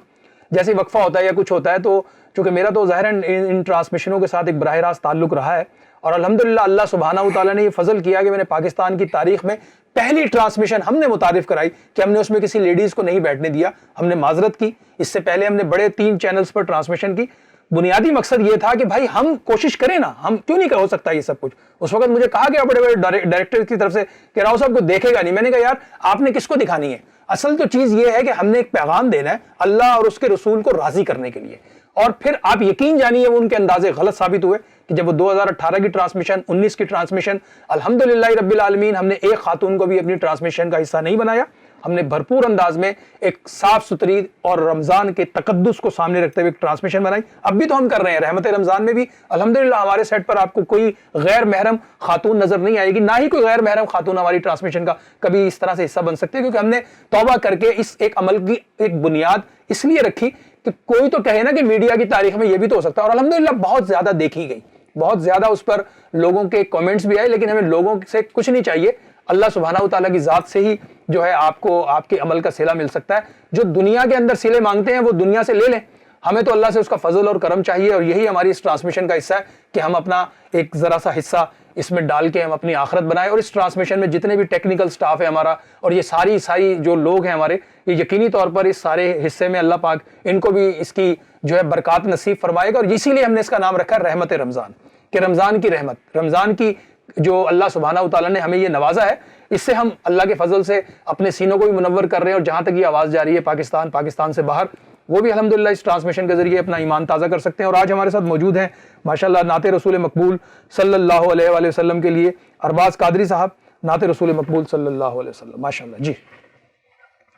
جیسے وقفہ ہوتا ہے یا کچھ ہوتا ہے، تو چونکہ میرا تو ظاہراً ان ٹرانسمیشنوں کے ساتھ ایک براہ راست تعلق رہا ہے، اور الحمدللہ اللہ سبحانہ و تعالیٰ نے یہ فضل کیا کہ میں نے پاکستان کی تاریخ میں پہلی ٹرانسمیشن ہم نے متعارف کرائی کہ ہم نے اس میں کسی لیڈیز کو نہیں بیٹھنے دیا. ہم نے معذرت کی. اس سے پہلے ہم نے بڑے 3 چینلز پر ٹرانسمیشن کی. بنیادی مقصد یہ تھا کہ بھائی ہم کوشش کریں نا، ہم کیوں نہیں ہو سکتا یہ سب کچھ. اس وقت مجھے کہا گیا بڑے بڑے ڈائریکٹر کی طرف سے کہ راؤ صاحب کو دیکھے گا نہیں. میں نے کہا یار آپ نے کس کو دکھانی ہے؟ اصل تو چیز یہ ہے کہ ہم نے ایک پیغام دینا ہے اللہ اور اس کے رسول کو راضی کرنے کے لیے. اور پھر آپ یقین جانیے وہ ان کے اندازے غلط ثابت ہوئے کہ جب وہ 2018 کی ٹرانسمیشن، 19 کی ٹرانسمیشن، الحمدللہ رب العالمین ہم نے ایک خاتون کو بھی اپنی ٹرانسمیشن کا حصہ نہیں بنایا. ہم نے بھرپور انداز میں ایک صاف ستھری اور رمضان کے تقدس کو سامنے رکھتے ہوئے ایک ٹرانسمیشن بنائی. اب بھی تو ہم کر رہے ہیں. رحمت رمضان میں بھی الحمدللہ ہمارے سیٹ پر آپ کو کوئی غیر محرم خاتون نظر نہیں آئے گی، نہ ہی کوئی غیر محرم خاتون ہماری ٹرانسمیشن کا کبھی اس طرح سے حصہ بن سکتے، کیونکہ ہم نے توبہ کر کے اس ایک عمل کی ایک بنیاد اس لیے رکھی کہ کوئی تو کہے نا کہ میڈیا کی تاریخ میں یہ بھی تو ہو سکتا ہے. اور الحمدللہ بہت زیادہ دیکھی گئی، بہت زیادہ اس پر لوگوں کے کامنٹس بھی آئے. لیکن ہمیں لوگوں سے کچھ نہیں چاہیے، اللہ سبحانہ و تعالیٰ کی ذات سے ہی جو ہے آپ کو آپ کے عمل کا صلہ مل سکتا ہے. جو دنیا کے اندر صلے مانگتے ہیں وہ دنیا سے لے لیں، ہمیں تو اللہ سے اس کا فضل اور کرم چاہیے. اور یہی ہماری اس ٹرانسمیشن کا حصہ ہے کہ ہم اپنا ایک ذرا سا حصہ اس میں ڈال کے ہم اپنی آخرت بنائیں. اور اس ٹرانسمیشن میں جتنے بھی ٹیکنیکل سٹاف ہے ہمارا اور یہ ساری جو لوگ ہیں ہمارے، یہ یقینی طور پر اس سارے حصے میں اللہ پاک ان کو بھی اس کی جو ہے برکات نصیب فرمائے گا. اور اسی لیے ہم نے اس کا نام رکھا ہے رحمت رمضان، کہ رمضان کی رحمت، رمضان کی جو اللہ سبحانہ و تعالیٰ نے ہمیں یہ نوازا ہے، اس سے ہم اللہ کے فضل سے اپنے سینوں کو بھی منور کر رہے ہیں. اور جہاں تک یہ آواز جا رہی ہے پاکستان سے باہر، وہ بھی الحمدللہ اس ٹرانسمیشن کے ذریعے اپنا ایمان تازہ کر سکتے ہیں. اور آج ہمارے ساتھ موجود ہیں ماشاءاللہ نعت رسول مقبول صلی اللہ علیہ وآلہ وسلم کے لیے ارباز قادری صاحب، نعت رسول مقبول صلی اللہ علیہ وسلم. ماشاءاللہ جی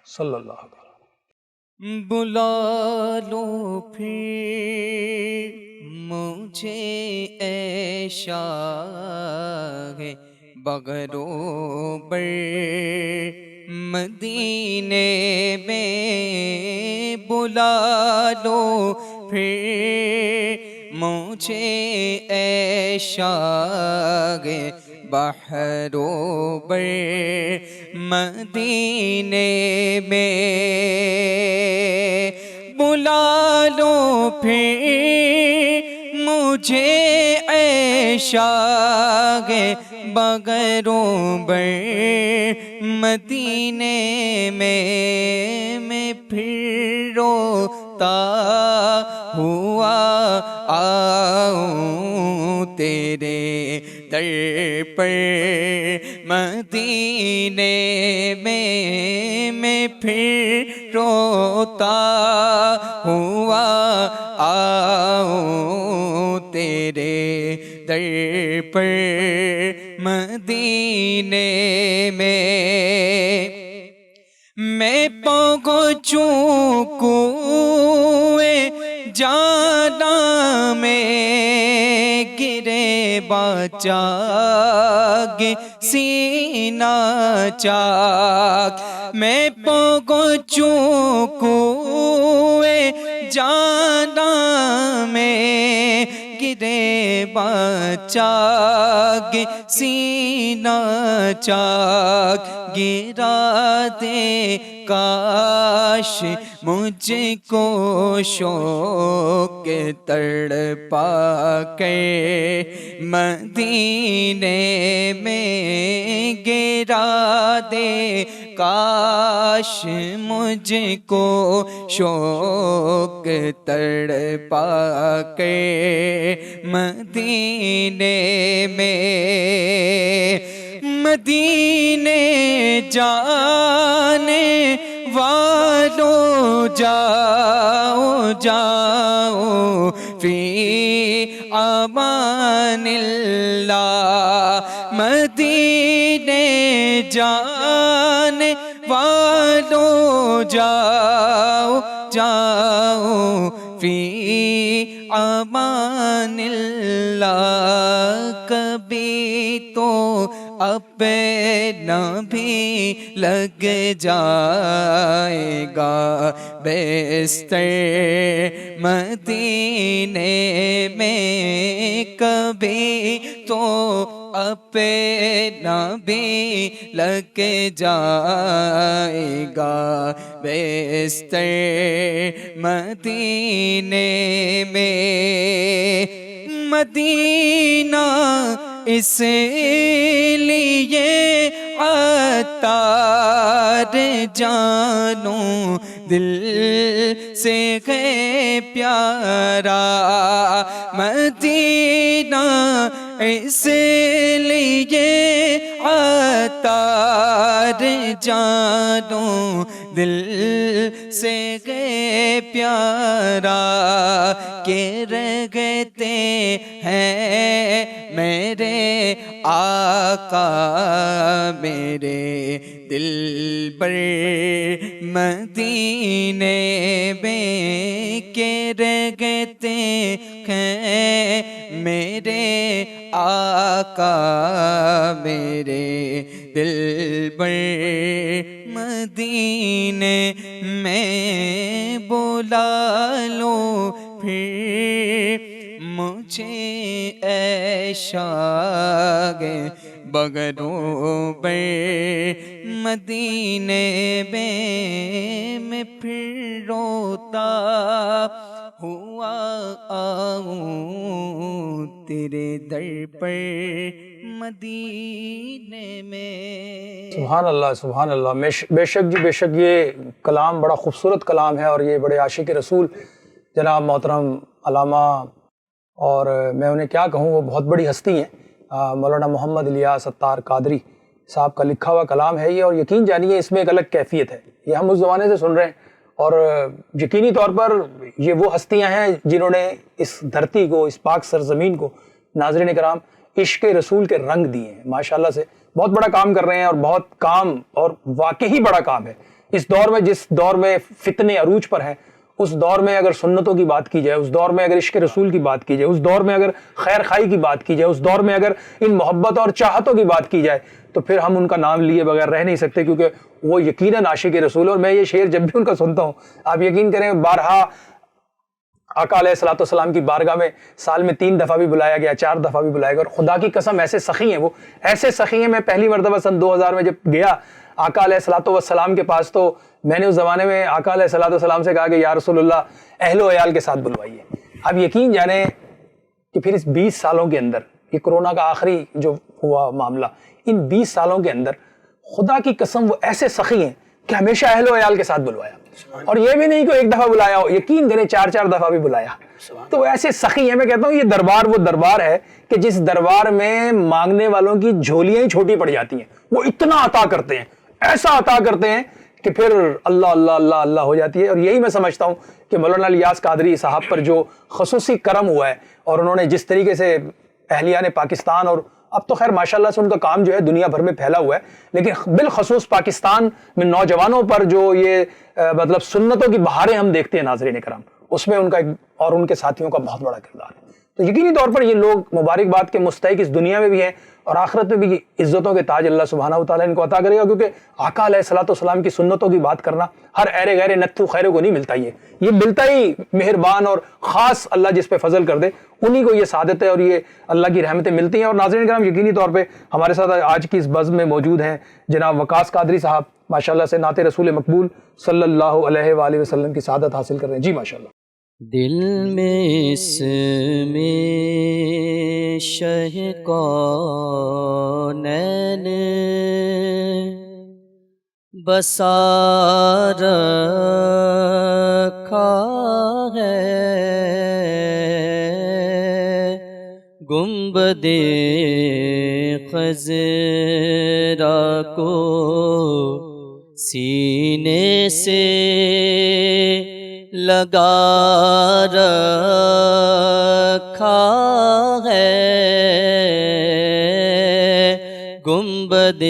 صلی اللہ علیہ وسلم. بلا لو پھر مجھے اے شاہ بغرو بر مدینے میں، بلا لو پھر مجھے اے شاہ بحرو بر مدینے میں، بلا لو پھر مجھے اے شاہ بغرو بر مدینے میں پھر روتا ہوا آؤں تیرے در پر مدینے میں پھر روتا ہوا آؤں تیرے در پر مدینے میں پہنچوں کوئے جانا میں گرے باچاگ سینہ چاک، میں پہنچوں کوئے جانا میں گرے باچاگ سینہ چاک، گرا دے کاش مجھ کو شوق تڑپا کے مدینے میں، گرا دے کاش مجھ کو شوق تڑپا کے مدینے میں، مدینے جانے والو جاؤ جاؤ فی امان اللہ، مدینے جانے والو جاؤ جاؤ فی امان اللہ، کبھی تو اپنا بھی لگ جائے گا بستر مدینے میں کبھی تو اپنا بھی لگ جائے گا بستر مدینے میں مدینہ اس لیے عطار جانوں دل سے ہے پیارا مدینہ اس لیے عطار جانوں دل سے ہے پیارا کہ رہتے ہیں میرے آقا میرے دل پر مدینے میں کہ رہتے ہیں میرے آقا میرے دل پر مدینے میں بلا لو پھر مجھے اے شاگ بگروں پر مدینے میں پھر روتا ہوا آؤں تیرے در پر مدینے میں۔ سبحان اللہ بے شک جی، بے شک یہ کلام بڑا خوبصورت کلام ہے، اور یہ بڑے عاشق رسول جناب محترم علامہ، اور میں انہیں کیا کہوں، وہ بہت بڑی ہستی ہیں، مولانا محمد الیاس اتار قادری صاحب کا لکھا ہوا کلام ہے یہ، اور یقین جانیے اس میں ایک الگ کیفیت ہے، یہ ہم اس زمانے سے سن رہے ہیں، اور یقینی طور پر یہ وہ ہستیاں ہیں جنہوں نے اس دھرتی کو، اس پاک سرزمین کو، ناظرین کرام، عشق رسول کے رنگ دیے ہیں، ماشاءاللہ سے بہت بڑا کام کر رہے ہیں، اور بہت کام، اور واقعی بڑا کام ہے اس دور میں، جس دور میں فتنے عروج پر ہیں، اس دور میں اگر سنتوں کی بات کی جائے، اس دور میں اگر عشق رسول کی بات کی جائے، اس دور میں اگر خیر خائی کی بات کی جائے، اس دور میں اگر ان محبت اور چاہتوں کی بات کی جائے، تو پھر ہم ان کا نام لیے بغیر رہ نہیں سکتے، کیونکہ وہ یقیناً عاشق رسول، اور میں یہ شعر جب بھی ان کا سنتا ہوں، آپ یقین کریں بارہا آقا علیہ الصلوۃ والسلام کی بارگاہ میں سال میں 3 دفعہ بھی بلایا گیا، 4 دفعہ بھی بلایا گیا، اور خدا کی قسم ایسے سخی ہیں، وہ ایسے سخی ہیں، میں پہلی مرتبہ سن 2000 میں جب گیا آقا علیہ الصلوۃ والسلام کے پاس، تو میں نے اس زمانے میں آقا علیہ الصلوۃ والسلام سے کہا کہ یا رسول اللہ اہل و عیال کے ساتھ بلوائیے۔ اب یقین جانیں کہ پھر اس 20 سالوں کے اندر، یہ کرونا کا آخری جو ہوا معاملہ، ان 20 سالوں کے اندر خدا کی قسم وہ ایسے سخی ہیں کہ ہمیشہ اہل و عیال کے ساتھ بلوایا، اور یہ بھی نہیں کہ ایک دفعہ بلایا ہو، یقین کریں 4 دفعہ بھی بلایا، تو وہ ایسے سخی ہیں۔ میں کہتا ہوں یہ دربار وہ دربار ہے کہ جس دربار میں مانگنے والوں کی جھولیاں ہی چھوٹی پڑ جاتی ہیں، وہ اتنا عطا کرتے ہیں، ایسا عطا کرتے ہیں کہ پھر اللہ اللہ اللہ اللہ ہو جاتی ہے۔ اور یہی میں سمجھتا ہوں کہ مولانا الیاس قادری صاحب پر جو خصوصی کرم ہوا ہے، اور انہوں نے جس طریقے سے اہلیان پاکستان، اور اب تو خیر ماشاءاللہ سے ان کا کام جو ہے دنیا بھر میں پھیلا ہوا ہے، لیکن بالخصوص پاکستان میں نوجوانوں پر جو یہ مطلب سنتوں کی بہاریں ہم دیکھتے ہیں ناظرین کرام، اس میں ان کا اور ان کے ساتھیوں کا بہت بڑا کردار ہے۔ تو یقینی طور پر یہ لوگ مبارکباد کے مستحق اس دنیا میں بھی ہیں، اور آخرت میں بھی عزتوں کے تاج اللہ سبحانہ و تعالیٰ ان کو عطا کرے گا، کیونکہ آقا علیہ الصلوۃ والسلام کی سنتوں کی بات کرنا ہر ایرے غیرے نتھو خیرے کو نہیں ملتا، یہ ملتا ہی مہربان اور خاص اللہ جس پہ فضل کر دے، انہی کو یہ سعادت ہے اور یہ اللہ کی رحمتیں ملتی ہیں۔ اور ناظرین کرام یقینی طور پہ ہمارے ساتھ آج کی اس بزم میں موجود ہیں جناب وقاص قادری صاحب، ماشاءاللہ سے نعت رسول مقبول صلی اللہ علیہ وآلہ وسلم کی سعادت حاصل کر رہے ہیں۔ جی ماشاءاللہ۔ دل میں اس میں شہ کونین بسا رکھا ہے، گنبد خضرا کو سینے سے لگا رکھا ہے، گنبد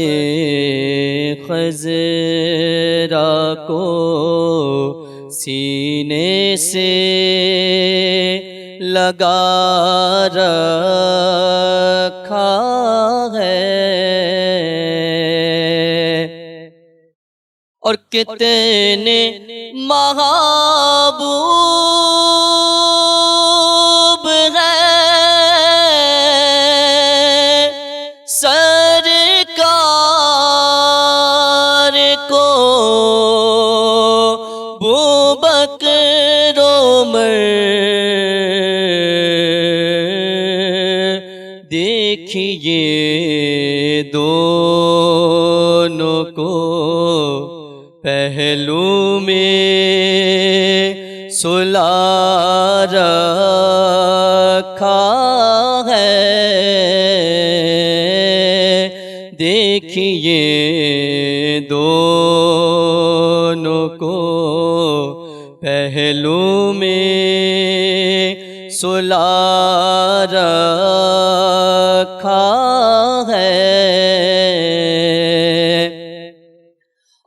خضرا کو سینے سے لگا رکھا ہے، اور کتنے محبوب ہیں سرکار کو بکر عمر دیکھیے دونوں کو پہلو میں سلا رکھا ہے، دیکھیے دونوں کو پہلو میں سلا رکھا ہے،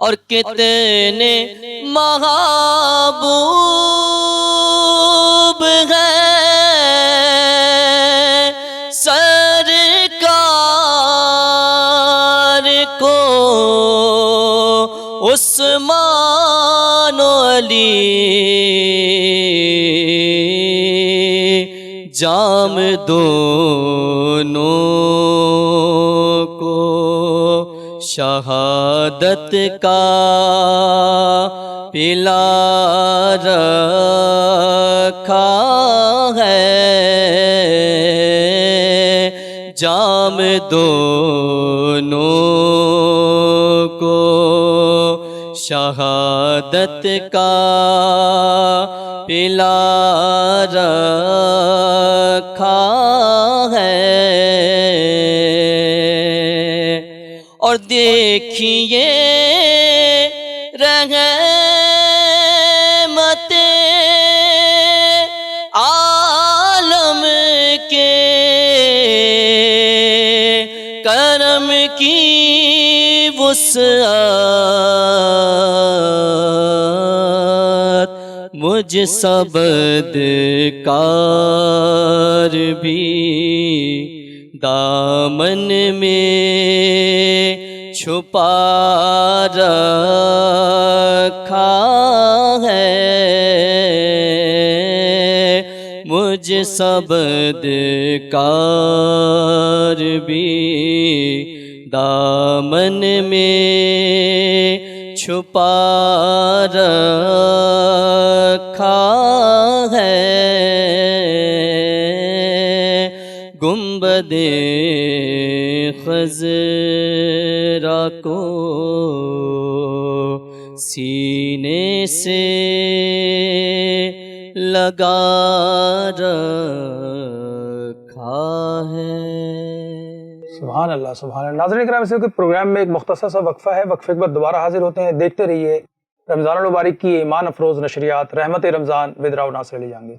اور کتنے محبوب ہیں سرکار کو عثمان و علی جام دونوں کو شہادت کا پلا رکھا ہے، جام دونوں کو شہادت کا پلا رکھا ہے، اور دیکھیے رحمت عالم کے کرم کی وسعت مجھ صبدکار بھی دامن میں چھپا رکھا ہے، مجھ صبدکار بھی دامن میں چھپا رکھا ہے، گنبد خضرا کو سینے سے لگا رکھا ہے۔ سبحان اللہ سبحان اللہ۔ ناظرین کرام، اس پروگرام میں ایک مختصر سا وقفہ ہے، وقفے کے بعد دوبارہ حاضر ہوتے ہیں۔ دیکھتے رہیے رمضان المبارک کی ایمان افروز نشریات Rehmat Ramzan with Rao Nasir Ali Jahangir.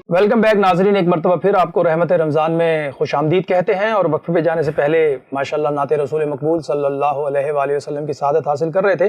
Welcome back ناظرین، ایک مرتبہ پھر آپ کو رحمت رمضان میں خوش آمدید کہتے ہیں، اور وقفے پہ جانے سے پہلے ماشاءاللہ نعت رسول مقبول صلی اللہ علیہ وآلہ وسلم کی سعادت حاصل کر رہے تھے،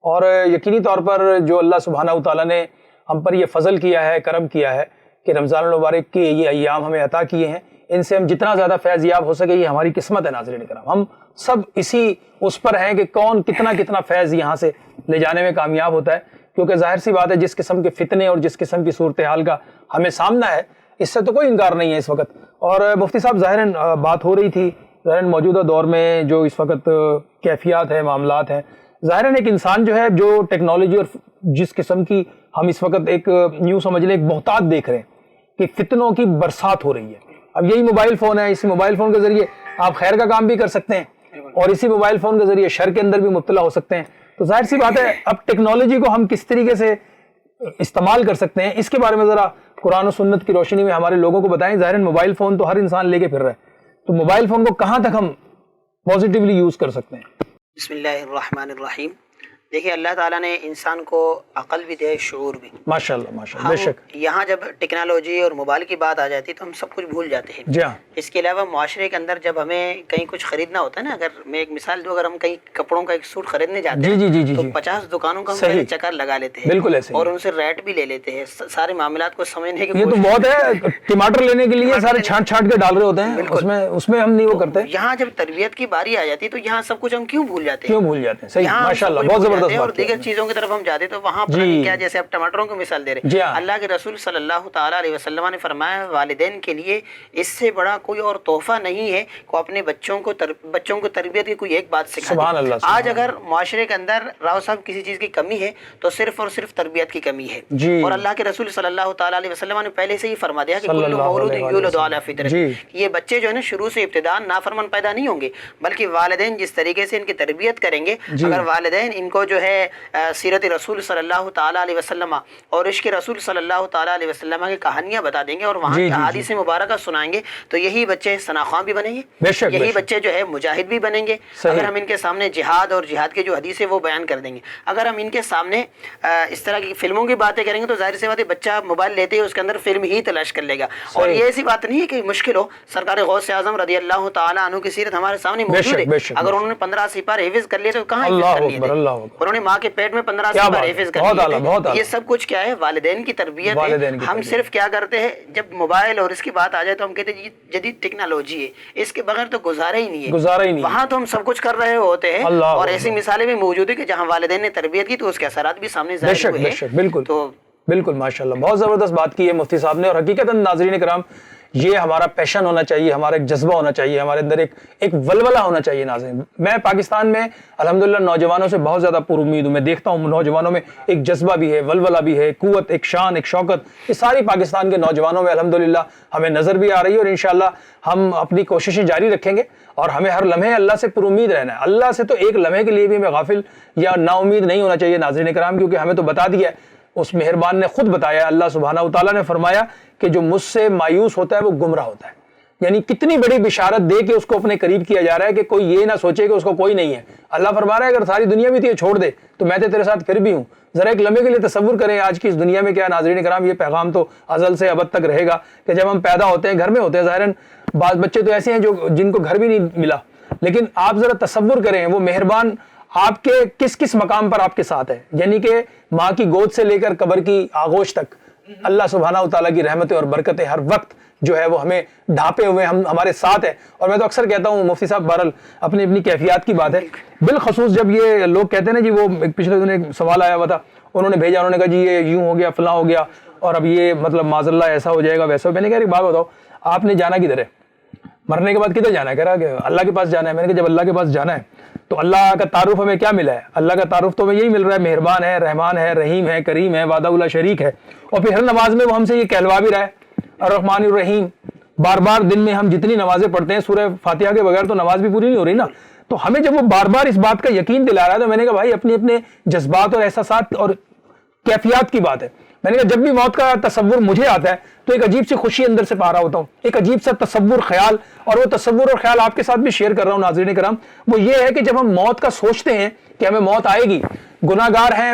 اور یقینی طور پر جو اللہ سبحانہ وتعالیٰ نے ہم پر یہ فضل کیا ہے، کرم کیا ہے کہ رمضان المبارک کے یہ ایام ہمیں عطا کیے ہیں، ان سے ہم جتنا زیادہ فیض یاب ہو سکے یہ ہماری قسمت ہے۔ ناظرین کرام، ہم سب اسی اس پر ہیں کہ کون کتنا فیض یہاں سے لے جانے میں کامیاب ہوتا ہے، کیونکہ ظاہر سی بات ہے جس قسم کے فتنے اور جس قسم کی صورتحال کا ہمیں سامنا ہے، اس سے تو کوئی انکار نہیں ہے اس وقت۔ اور مفتی صاحب ظاہراً بات ہو رہی تھی، ظاہراً موجودہ دور میں جو اس وقت کیفیات ہیں، معاملات ہیں، ظاہراً ایک انسان جو ہے جو ٹیکنالوجی اور جس قسم کی ہم اس وقت ایک نیو سمجھ لیں ایک بہتات دیکھ رہے ہیں کہ فتنوں کی برسات ہو رہی ہے. اب یہی موبائل فون ہے, اسی موبائل فون کے ذریعے آپ خیر کا کام بھی کر سکتے ہیں اور اسی موبائل فون کے ذریعے شر کے اندر بھی مبتلا ہو سکتے ہیں. تو ظاہر سی بات ہے اب ٹیکنالوجی کو ہم کس طریقے سے استعمال کر سکتے ہیں اس کے بارے میں ذرا قرآن و سنت کی روشنی میں ہمارے لوگوں کو بتائیں. ظاہر موبائل فون تو ہر انسان لے کے پھر رہا ہے, تو موبائل فون کو کہاں تک ہم پازیٹیولی یوز کر سکتے ہیں؟ بسم اللہ الرحمن الرحیم. دیکھیے اللہ تعالیٰ نے انسان کو عقل بھی دے, شعور بھی. ماشاءاللہ ماشاءاللہ, بے شک. یہاں جب ٹیکنالوجی اور موبائل کی بات آ جاتی ہے تو ہم سب کچھ بھول جاتے ہیں. جی ہاں. اس کے علاوہ معاشرے کے اندر جب ہمیں کہیں کچھ خریدنا ہوتا ہے نا, اگر میں ایک مثال دوں, اگر ہم کہیں کپڑوں کا ایک سوٹ خریدنے جاتے ہیں تو 50 دکانوں کا ہم پہلے چکر لگا لیتے ہیں, بالکل ایسے, اور ان سے ریٹ بھی لے لیتے ہیں, سارے معاملات کو سمجھنے کی یہ تو بہت ہے. ٹماٹر لینے کے لیے سارے چھانٹ چھانٹ کے ڈال رہے ہوتے ہیں, اس میں ہم نہیں وہ کرتے. یہاں جب تربیت کی باری آ جاتی ہے تو یہاں سب کچھ ہم کیوں بھول جاتے ہیں؟ کیوں بھول جاتے ہیں؟ صحیح, ماشاءاللہ, بہت زبردست. اور دیگر چیزوں کی طرف ہم جاتے تو وہاں پر کیا, جیسے اب ٹماٹروں کو مثال دے رہے, اللہ کے رسول صلی اللہ تعالیٰ علیہ وسلم نے فرمایا والدین کے لیے اس سے بڑا کوئی اور تحفہ نہیں ہے کہ اپنے بچوں کو تربیت کی کوئی ایک بات سکھا دے. آج اگر معاشرے کے اندر راؤ صاحب کسی چیز کی کمی ہے تو صرف اور صرف تربیت کی کمی ہے. اور اللہ کے رسول صلی اللہ تعالیٰ علیہ وسلم نے پہلے سے ہی فرما دیا کہ کل مولود یولد علی فطرہ, یہ بچے جو ہے نا شروع سے ابتداءً نافرمان پیدا نہیں ہوں گے, بلکہ والدین جس طریقے سے ان کی تربیت کریں گے, اگر والدین ان کو جو ہے سیرت رسول صلی اللہ تعالیٰ علیہ وسلم اور عشق رسول صلی اللہ تعالیٰ علیہ وسلم کی کہانیاں بتا دیں گے اور وہاں کی احادیث مبارکہ سنائیں گے, تو یہی بچے ثناخواں بھی بنیں گے, یہی بچے جو ہے مجاہد بھی بنیں گے. اگر ہم ان کے سامنے جہاد اور جہاد کے جو حدیث ہے وہ بیان کر دیں گے, اگر ہم ان کے سامنے اس طرح کی فلموں کی باتیں کریں گے تو ظاہر سی بات ہے بچہ موبائل لیتے ہی اس کے اندر فلم ہی تلاش کر لے گا. اور یہ ایسی بات نہیں ہے کہ مشکل ہو, سرکار غوث اعظم رضی اللہ تعالیٰ عنہ کی سیرت ہمارے سامنے موجود ہے. اگر انہوں نے 15 سپارے حفظ کر لیے تو کہاں حفظ کر لیے تھے, انہوں نے ماں کے پیٹ میں 15 سپارے حفظ کر لیے. یہ سب کچھ کیا ہے, والدین کی تربیت ہے. ہم صرف کیا کرتے ہیں جب موبائل اور اس کی بات آ جائے تو ہم کہتے ہیں جدید ٹیکنالوجی ہے, اس کے بغیر تو گزارا ہی نہیں ہے. وہاں تو ہم سب کچھ کر رہے ہوتے ہیں, اور ایسی مثالیں بھی موجود ہیں کہ جہاں والدین نے تربیت کی تو اس کے اثرات بھی سامنے ظاہر ہوئے ہیں. بالکل, تو بالکل ماشاءاللہ, بہت زبردست بات کی ہے مفتی صاحب نے. اور حقیقتاً ناظرین کرام, یہ ہمارا پیشن ہونا چاہیے, ہمارا ایک جذبہ ہونا چاہیے, ہمارے اندر ایک ولولہ ہونا چاہیے. ناظرین, میں پاکستان میں الحمدللہ نوجوانوں سے بہت زیادہ پر امید ہوں. میں دیکھتا ہوں نوجوانوں میں ایک جذبہ بھی ہے, ولولہ بھی ہے, قوت, ایک شان, ایک شوکت, یہ ساری پاکستان کے نوجوانوں میں الحمدللہ ہمیں نظر بھی آ رہی ہے. اور انشاءاللہ ہم اپنی کوششیں جاری رکھیں گے اور ہمیں ہر لمحے اللہ سے پر امید رہنا ہے. اللہ سے تو ایک لمحے کے لیے بھی ہمیں غافل یا نا امید نہیں ہونا چاہیے ناظرین کرام, کیونکہ ہمیں تو بتا دیا ہے, اس مہربان نے خود بتایا, اللہ سبحانہ وتعالیٰ نے فرمایا کہ جو مجھ سے مایوس ہوتا ہے وہ گمراہ ہوتا ہے. یعنی کتنی بڑی بشارت دے کے اس کو اپنے قریب کیا جا رہا ہے کہ کوئی یہ نہ سوچے کہ اس کو کوئی نہیں ہے. اللہ فرما رہا ہے اگر ساری دنیا بھی تجھے چھوڑ دے تو میں تیرے ساتھ پھر بھی ہوں. ذرا ایک لمحے کے لیے تصور کریں آج کی اس دنیا میں کیا ناظرین کرام, یہ پیغام تو ازل سے ابد تک رہے گا کہ جب ہم پیدا ہوتے ہیں گھر میں ہوتے ہیں, ظاہراً بعض بچے تو ایسے ہیں جن کو گھر بھی نہیں ملا, لیکن آپ ذرا تصور کریں وہ مہربان آپ کے کس کس مقام پر آپ کے ساتھ ہے. یعنی کہ ماں کی گود سے لے کر قبر کی آغوش تک اللہ سبحانہ وتعالیٰ کی رحمتیں اور برکتیں ہر وقت جو ہے وہ ہمیں ڈھانپے ہوئے ہمارے ساتھ ہے. اور میں تو اکثر کہتا ہوں مفتی صاحب, بہرحال اپنی کیفیات کی بات ہے, بالخصوص جب یہ لوگ کہتے ہیں نا جی, وہ پچھلے دنوں ایک سوال آیا ہوا تھا, انہوں نے بھیجا, انہوں نے کہا جی یہ یوں ہو گیا, فلاں ہو گیا, اور اب یہ مطلب معاذ اللہ ایسا ہو جائے گا ویسا. میں نے کہا ایک بات بتاؤ, آپ نے جانا کدھر ہے, مرنے کے بعد کدھر جانا ہے؟ کہہ رہا کہ اللہ کے پاس جانا ہے. میں نے کہا جب اللہ کے پاس جانا ہے تو اللہ کا تعارف ہمیں کیا ملا ہے؟ اللہ کا تعارف تو ہمیں یہی مل رہا ہے, مہربان ہے, رحمان ہے, رحیم ہے, کریم ہے, وعدہ اللہ شریک ہے. اور پھر ہر نماز میں وہ ہم سے یہ کہلوا بھی رہا ہے الرحمن الرحیم. بار بار دن میں ہم جتنی نمازیں پڑھتے ہیں سورہ فاتحہ کے بغیر تو نماز بھی پوری نہیں ہو رہی نا. تو ہمیں جب وہ بار بار اس بات کا یقین دلا رہا ہے تو میں نے کہا بھائی اپنے جذبات اور احساسات اور کیفیات کی بات ہے. میں نے کہا جب بھی موت کا تصور مجھے آتا ہے تو ایک عجیب سی خوشی اندر سے پا رہا ہوتا ہوں, ایک عجیب سا تصور, خیال, اور وہ تصور اور خیال آپ کے ساتھ بھی شیئر کر رہا ہوں ناظرین کرام. وہ یہ ہے کہ جب ہم موت کا سوچتے ہیں کہ ہمیں موت آئے گی, گناہ گار ہیں,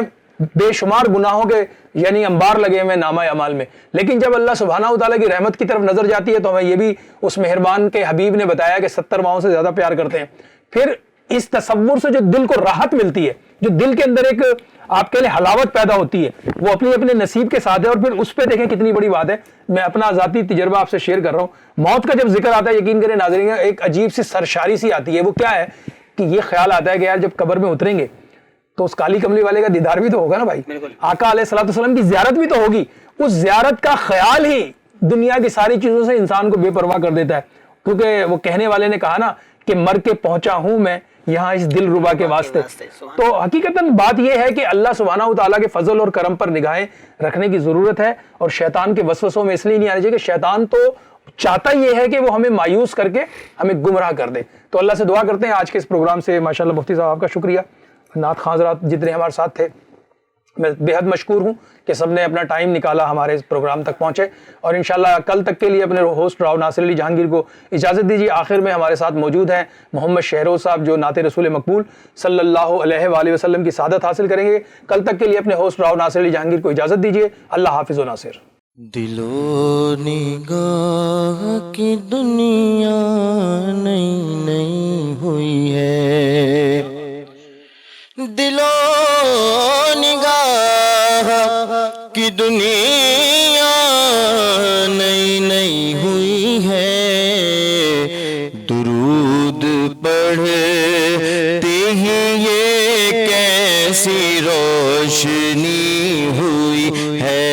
بے شمار گناہوں کے یعنی انبار لگے ہوئے نامہ اعمال میں, لیکن جب اللہ سبحانہ وتعالیٰ کی رحمت کی طرف نظر جاتی ہے تو ہمیں یہ بھی اس مہربان کے حبیب نے بتایا کہ 70 ماہوں سے زیادہ پیار کرتے ہیں. پھر اس تصور سے جو دل کو راحت ملتی ہے, جو دل کے اندر ایک آپ کے لیے حلاوت پیدا ہوتی ہے, وہ اپنے نصیب کے ساتھ ہے. اور پھر اس پہ دیکھیں کتنی بڑی بات ہے, میں اپنا ذاتی تجربہ آپ سے شیئر کر رہا ہوں. موت کا جب ذکر آتا ہے یقین کریں ناظرین, ایک عجیب سی سرشاری سی آتی ہے. وہ کیا ہے کہ یہ خیال آتا ہے کہ یار جب قبر میں اتریں گے تو اس کالی کملی والے کا دیدار بھی تو ہوگا نا بھائی, آقا علیہ الصلوۃ والسلام کی زیارت بھی تو ہوگی. اس زیارت کا خیال ہی دنیا کی ساری چیزوں سے انسان کو بے پرواہ کر دیتا ہے. کیونکہ وہ کہنے والے نے کہا نا کہ مر کے پہنچا ہوں میں یہاں اس دل ربا کے واسطے. تو حقیقتاً بات یہ ہے کہ اللہ سبحانہ و تعالیٰ کے فضل اور کرم پر نگاہیں رکھنے کی ضرورت ہے, اور شیطان کے وسوسوں میں اس لیے نہیں آنا چاہیے کہ شیطان تو چاہتا یہ ہے کہ وہ ہمیں مایوس کر کے ہمیں گمراہ کر دے. تو اللہ سے دعا کرتے ہیں آج کے اس پروگرام سے ماشاءاللہ مفتی صاحب آپ کا شکریہ, نعت خواں حضرات جتنے ہمارے ساتھ تھے, میں بے حد مشکور ہوں کہ سب نے اپنا ٹائم نکالا ہمارے اس پروگرام تک پہنچے, اور انشاءاللہ کل تک کے لیے اپنے ہوسٹ راؤ ناصر علی جہانگیر کو اجازت دیجیے. آخر میں ہمارے ساتھ موجود ہیں محمد شہروز صاحب جو نعت رسول مقبول صلی اللہ علیہ وآلہ وسلم کی سعادت حاصل کریں گے. کل تک کے لیے اپنے ہوسٹ راؤ ناصر علی جہانگیر کو اجازت دیجیے. اللہ حافظ و ناصر. دل و نگاہ کی دنیا نئی نئی ہوئی ہے, دل و نگاہ کی دنیا نئی نئی ہوئی ہے, درود پڑھتے ہی یہ کیسی روشنی ہوئی ہے,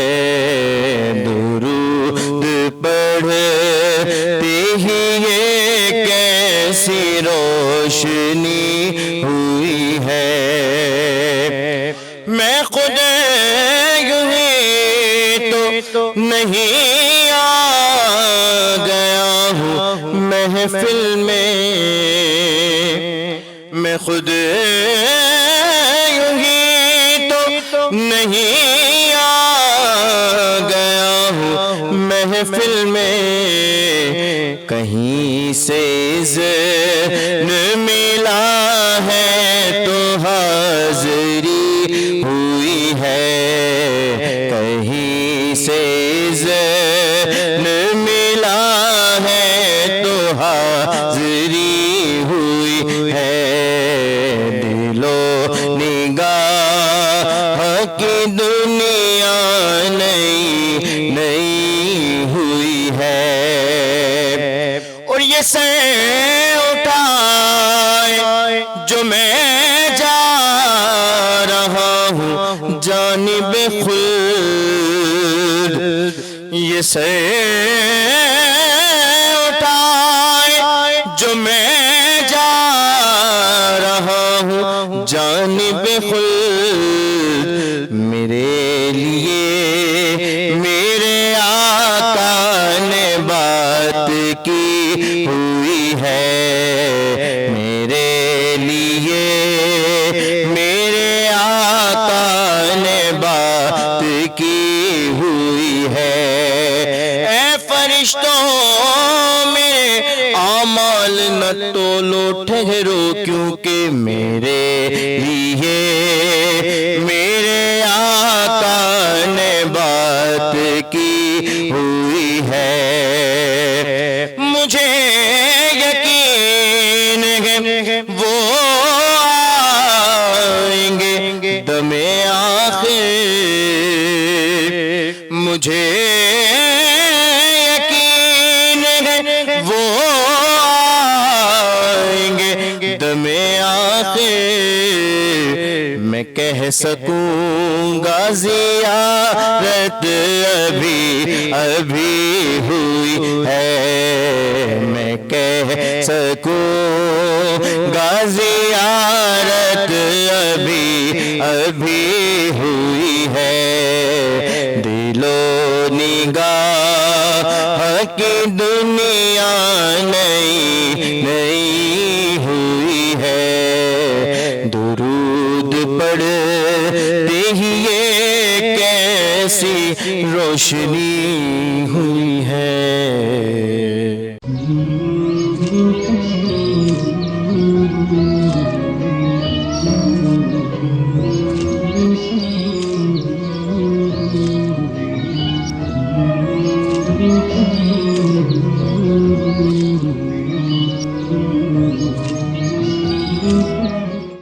درود پڑھتے ہی یہ کیسی روشنی ہوئی ہے. میں خود یوں ہی تو نہیں آ گیا ہوں محفل میں, میں خود یوں ہی تو نہیں آ گیا ہوں محفل میں, کہیں سے ذہن ملا ہے تو حاضری ہوئی ہے, کہیں سے ذہن ملا ہے تو حاضری ہوئی ہے, دل و نگاہ کی دنیا نئی نئی ہوئی ہے. اور یہ سر اٹھائے جو میں جا رہا ہوں جانب خلد, یہ سر اٹھائے جو میں جا رہا ہوں جانب خلد, میرے لیے میرے آقا نے بات کی ہوئی ہے, میرے لیے میرے آقا نے بات کی ہوئی ہے. اے فرشتوں میرے اعمال نہ تولو ٹھہرو, کیونکہ میرے لیے میرے آقا نے بات کی ہوئی ہے. مجھے یقین ہے وہ آئیں گے دم آخر, مجھے یقین ہے وہ آئیں گے دم آخر, میں کہہ سکوں گا زیارت ابھی ابھی ہوئی ہے, میں کہہ سکوں گا زیارت ابھی ابھی ہوئی ہے, دل و نگاہ کی دنیا نئی نئی ہوئی ہے, درود پڑھتے ہی یہ کیسی روشنی ہوئی ہے.